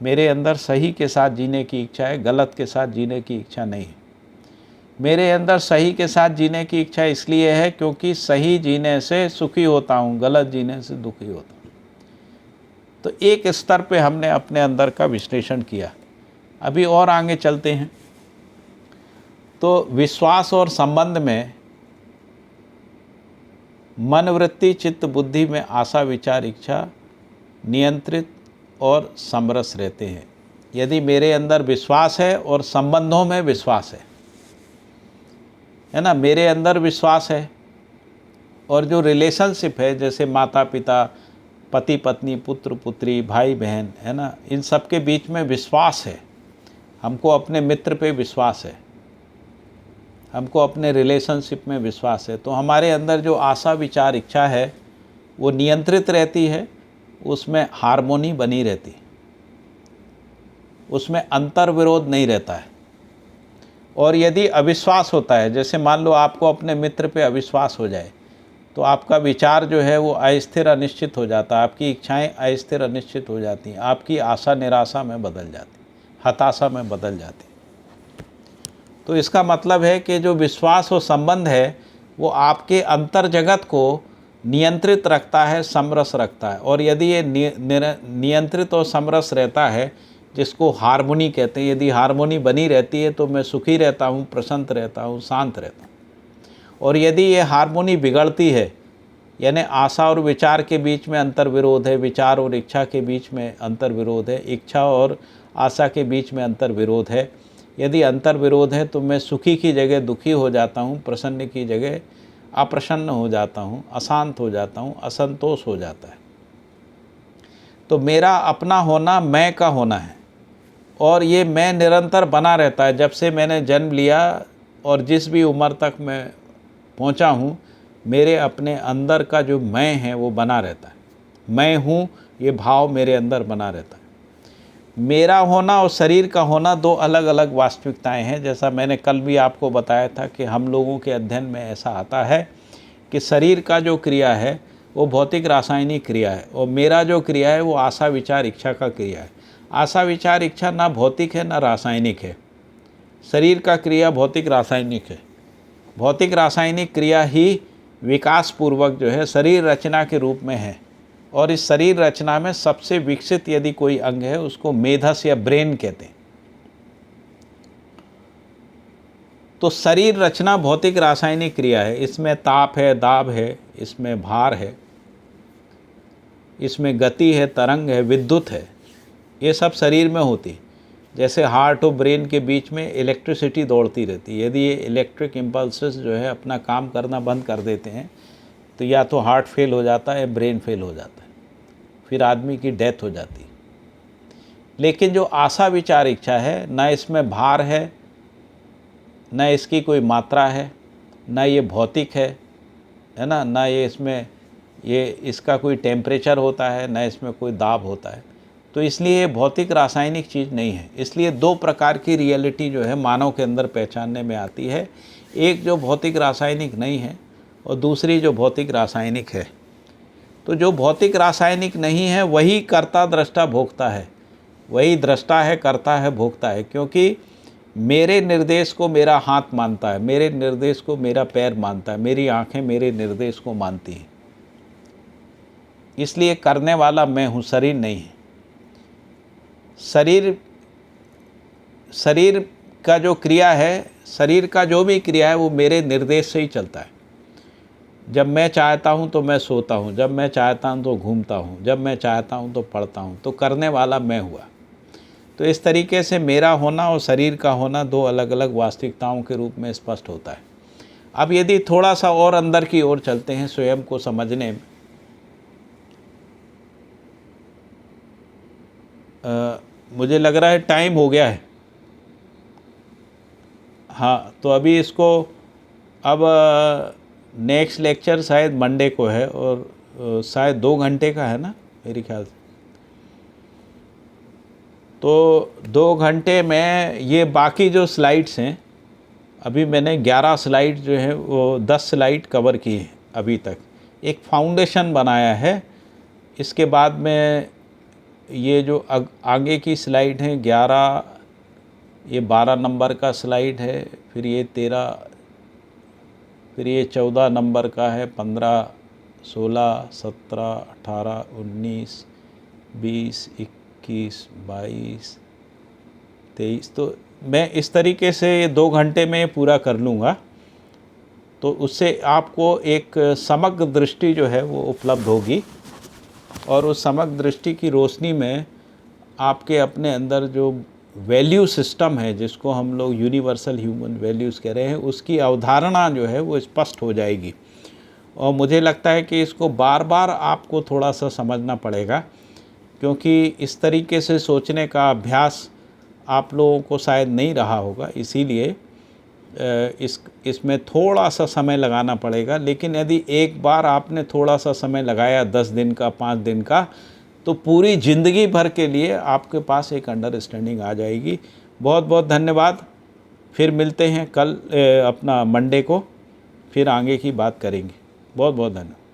मेरे अंदर सही के साथ जीने की इच्छा है, गलत के साथ जीने की इच्छा नहीं है। मेरे अंदर सही के साथ जीने की इच्छा इसलिए है क्योंकि सही जीने से सुखी होता हूँ, गलत जीने से दुखी होता हूँ। तो एक स्तर पे हमने अपने अंदर का विश्लेषण किया। अभी और आगे चलते हैं। तो विश्वास और संबंध में मन, वृत्ति, चित्त, बुद्धि में आशा विचार इच्छा नियंत्रित और समरस रहते हैं। यदि मेरे अंदर विश्वास है और संबंधों में विश्वास है ना, मेरे अंदर विश्वास है और जो रिलेशनशिप है, जैसे माता पिता, पति पत्नी, पुत्र पुत्री, भाई बहन, है ना, इन सब के बीच में विश्वास है। हमको अपने मित्र पे विश्वास है, हमको अपने रिलेशनशिप में विश्वास है। तो हमारे अंदर जो आशा विचार इच्छा है वो नियंत्रित रहती है, उसमें हार्मोनी बनी रहती है, उसमें अंतर विरोध नहीं रहता है। और यदि अविश्वास होता है, जैसे मान लो आपको अपने मित्र पे अविश्वास हो जाए, तो आपका विचार जो है वो अस्थिर अनिश्चित हो जाता है, आपकी इच्छाएं अस्थिर अनिश्चित हो जाती हैं, आपकी आशा निराशा में बदल जाती, हताशा में बदल जाती। तो इसका मतलब है कि जो विश्वास और संबंध है वो आपके अंतर जगत को नियंत्रित रखता है, समरस रखता है। और यदि ये नियंत्रित और समरस रहता है, जिसको हार्मोनी कहते हैं, यदि हार्मोनी बनी रहती है तो मैं सुखी रहता हूँ, प्रसन्न रहता हूँ, शांत रहता हूँ। और यदि ये हार्मोनी बिगड़ती है, यानी आशा और विचार के बीच में अंतर विरोध है, विचार और इच्छा के बीच में अंतर विरोध है, इच्छा और आशा के बीच में अंतर विरोध है, यदि अंतर विरोध है तो मैं सुखी की जगह दुखी हो जाता हूँ, प्रसन्न की जगह अप्रसन्न हो जाता हूँ, अशांत हो जाता हूँ, असंतोष हो जाता है। तो मेरा अपना होना मैं का होना है, और ये मैं निरंतर बना रहता है। जब से मैंने जन्म लिया और जिस भी उम्र तक मैं पहुँचा हूँ, मेरे अपने अंदर का जो मैं है वो बना रहता है। मैं हूँ, ये भाव मेरे अंदर बना रहता है। मेरा होना और शरीर का होना दो अलग अलग वास्तविकताएं हैं। जैसा मैंने कल भी आपको बताया था कि हम लोगों के अध्ययन में ऐसा आता है कि शरीर का जो क्रिया है वो भौतिक रासायनिक क्रिया है, और मेरा जो क्रिया है वो आशा विचार इच्छा का क्रिया है। आशा विचार इच्छा ना भौतिक है ना रासायनिक है, शरीर का क्रिया भौतिक रासायनिक है। भौतिक रासायनिक क्रिया ही विकास पूर्वक जो है शरीर रचना के रूप में है, और इस शरीर रचना में सबसे विकसित यदि कोई अंग है उसको मेधस या ब्रेन कहते हैं। तो शरीर रचना भौतिक रासायनिक क्रिया है, इसमें ताप है, दाब है, इसमें भार है, इसमें गति है, तरंग है, विद्युत है, ये सब शरीर में होती है। जैसे हार्ट और ब्रेन के बीच में इलेक्ट्रिसिटी दौड़ती रहती है, यदि ये इलेक्ट्रिक इम्पल्सेस जो है अपना काम करना बंद कर देते हैं तो या तो हार्ट फेल हो जाता है, ब्रेन फेल हो जाता है, फिर आदमी की डेथ हो जाती है। लेकिन जो आशा विचार इच्छा है, ना इसमें भार है, ना इसकी कोई मात्रा है, ना ये भौतिक है ना, ना ये इसमें इसका कोई टेम्परेचर होता है, ना इसमें कोई दाब होता है। तो इसलिए ये भौतिक रासायनिक चीज़ नहीं है। इसलिए दो प्रकार की रियलिटी जो है मानव के अंदर पहचानने में आती है, एक जो भौतिक रासायनिक नहीं है और दूसरी जो भौतिक रासायनिक है। तो जो भौतिक रासायनिक नहीं है वही कर्ता दृष्टा भोक्ता है, वही दृष्टा है, कर्ता है, भोक्ता है। क्योंकि मेरे निर्देश को मेरा हाथ मानता है, मेरे निर्देश को मेरा पैर मानता है, मेरी आंखें मेरे निर्देश को मानती हैं। इसलिए करने वाला मैं हूँ, शरीर नहीं है। शरीर का जो क्रिया है, शरीर का जो भी क्रिया है वो मेरे निर्देश से ही चलता है। जब मैं चाहता हूँ तो मैं सोता हूँ, जब मैं चाहता हूँ तो घूमता हूँ, जब मैं चाहता हूँ तो पढ़ता हूँ। तो करने वाला मैं हुआ। तो इस तरीके से मेरा होना और शरीर का होना दो अलग अलग वास्तविकताओं के रूप में स्पष्ट होता है। अब यदि थोड़ा सा और अंदर की ओर चलते हैं स्वयं को समझने में, मुझे लग रहा है टाइम हो गया है। हाँ, तो अभी इसको अब नेक्स्ट लेक्चर शायद मंडे को है, और शायद 2 घंटे का है ना मेरे ख्याल से। तो 2 घंटे में ये बाकी जो स्लाइड्स हैं, अभी मैंने 11 स्लाइड जो है वो 10 स्लाइड कवर की है अभी तक। एक फाउंडेशन बनाया है। इसके बाद में ये जो आगे की स्लाइड है 11, ये 12 नंबर का स्लाइड है, फिर ये 13, फिर ये 14 नंबर का है, 15, 16, 17, 18, 19, 20, 21, 22, 23। तो मैं इस तरीके से 2 घंटे में पूरा कर लूँगा। तो उससे आपको एक समग्र दृष्टि जो है वो उपलब्ध होगी, और उस समग्र दृष्टि की रोशनी में आपके अपने अंदर जो वैल्यू सिस्टम है, जिसको हम लोग यूनिवर्सल ह्यूमन वैल्यूज़ कह रहे हैं, उसकी अवधारणा जो है वो स्पष्ट हो जाएगी। और मुझे लगता है कि इसको बार बार आपको थोड़ा सा समझना पड़ेगा, क्योंकि इस तरीके से सोचने का अभ्यास आप लोगों को शायद नहीं रहा होगा, इसीलिए इसमें थोड़ा सा समय लगाना पड़ेगा। लेकिन यदि एक बार आपने थोड़ा सा समय लगाया 10 दिन का, 5 दिन का, तो पूरी ज़िंदगी भर के लिए आपके पास एक अंडरस्टैंडिंग आ जाएगी। बहुत बहुत धन्यवाद। फिर मिलते हैं कल अपना मंडे को, फिर आगे की बात करेंगे। बहुत बहुत धन्यवाद।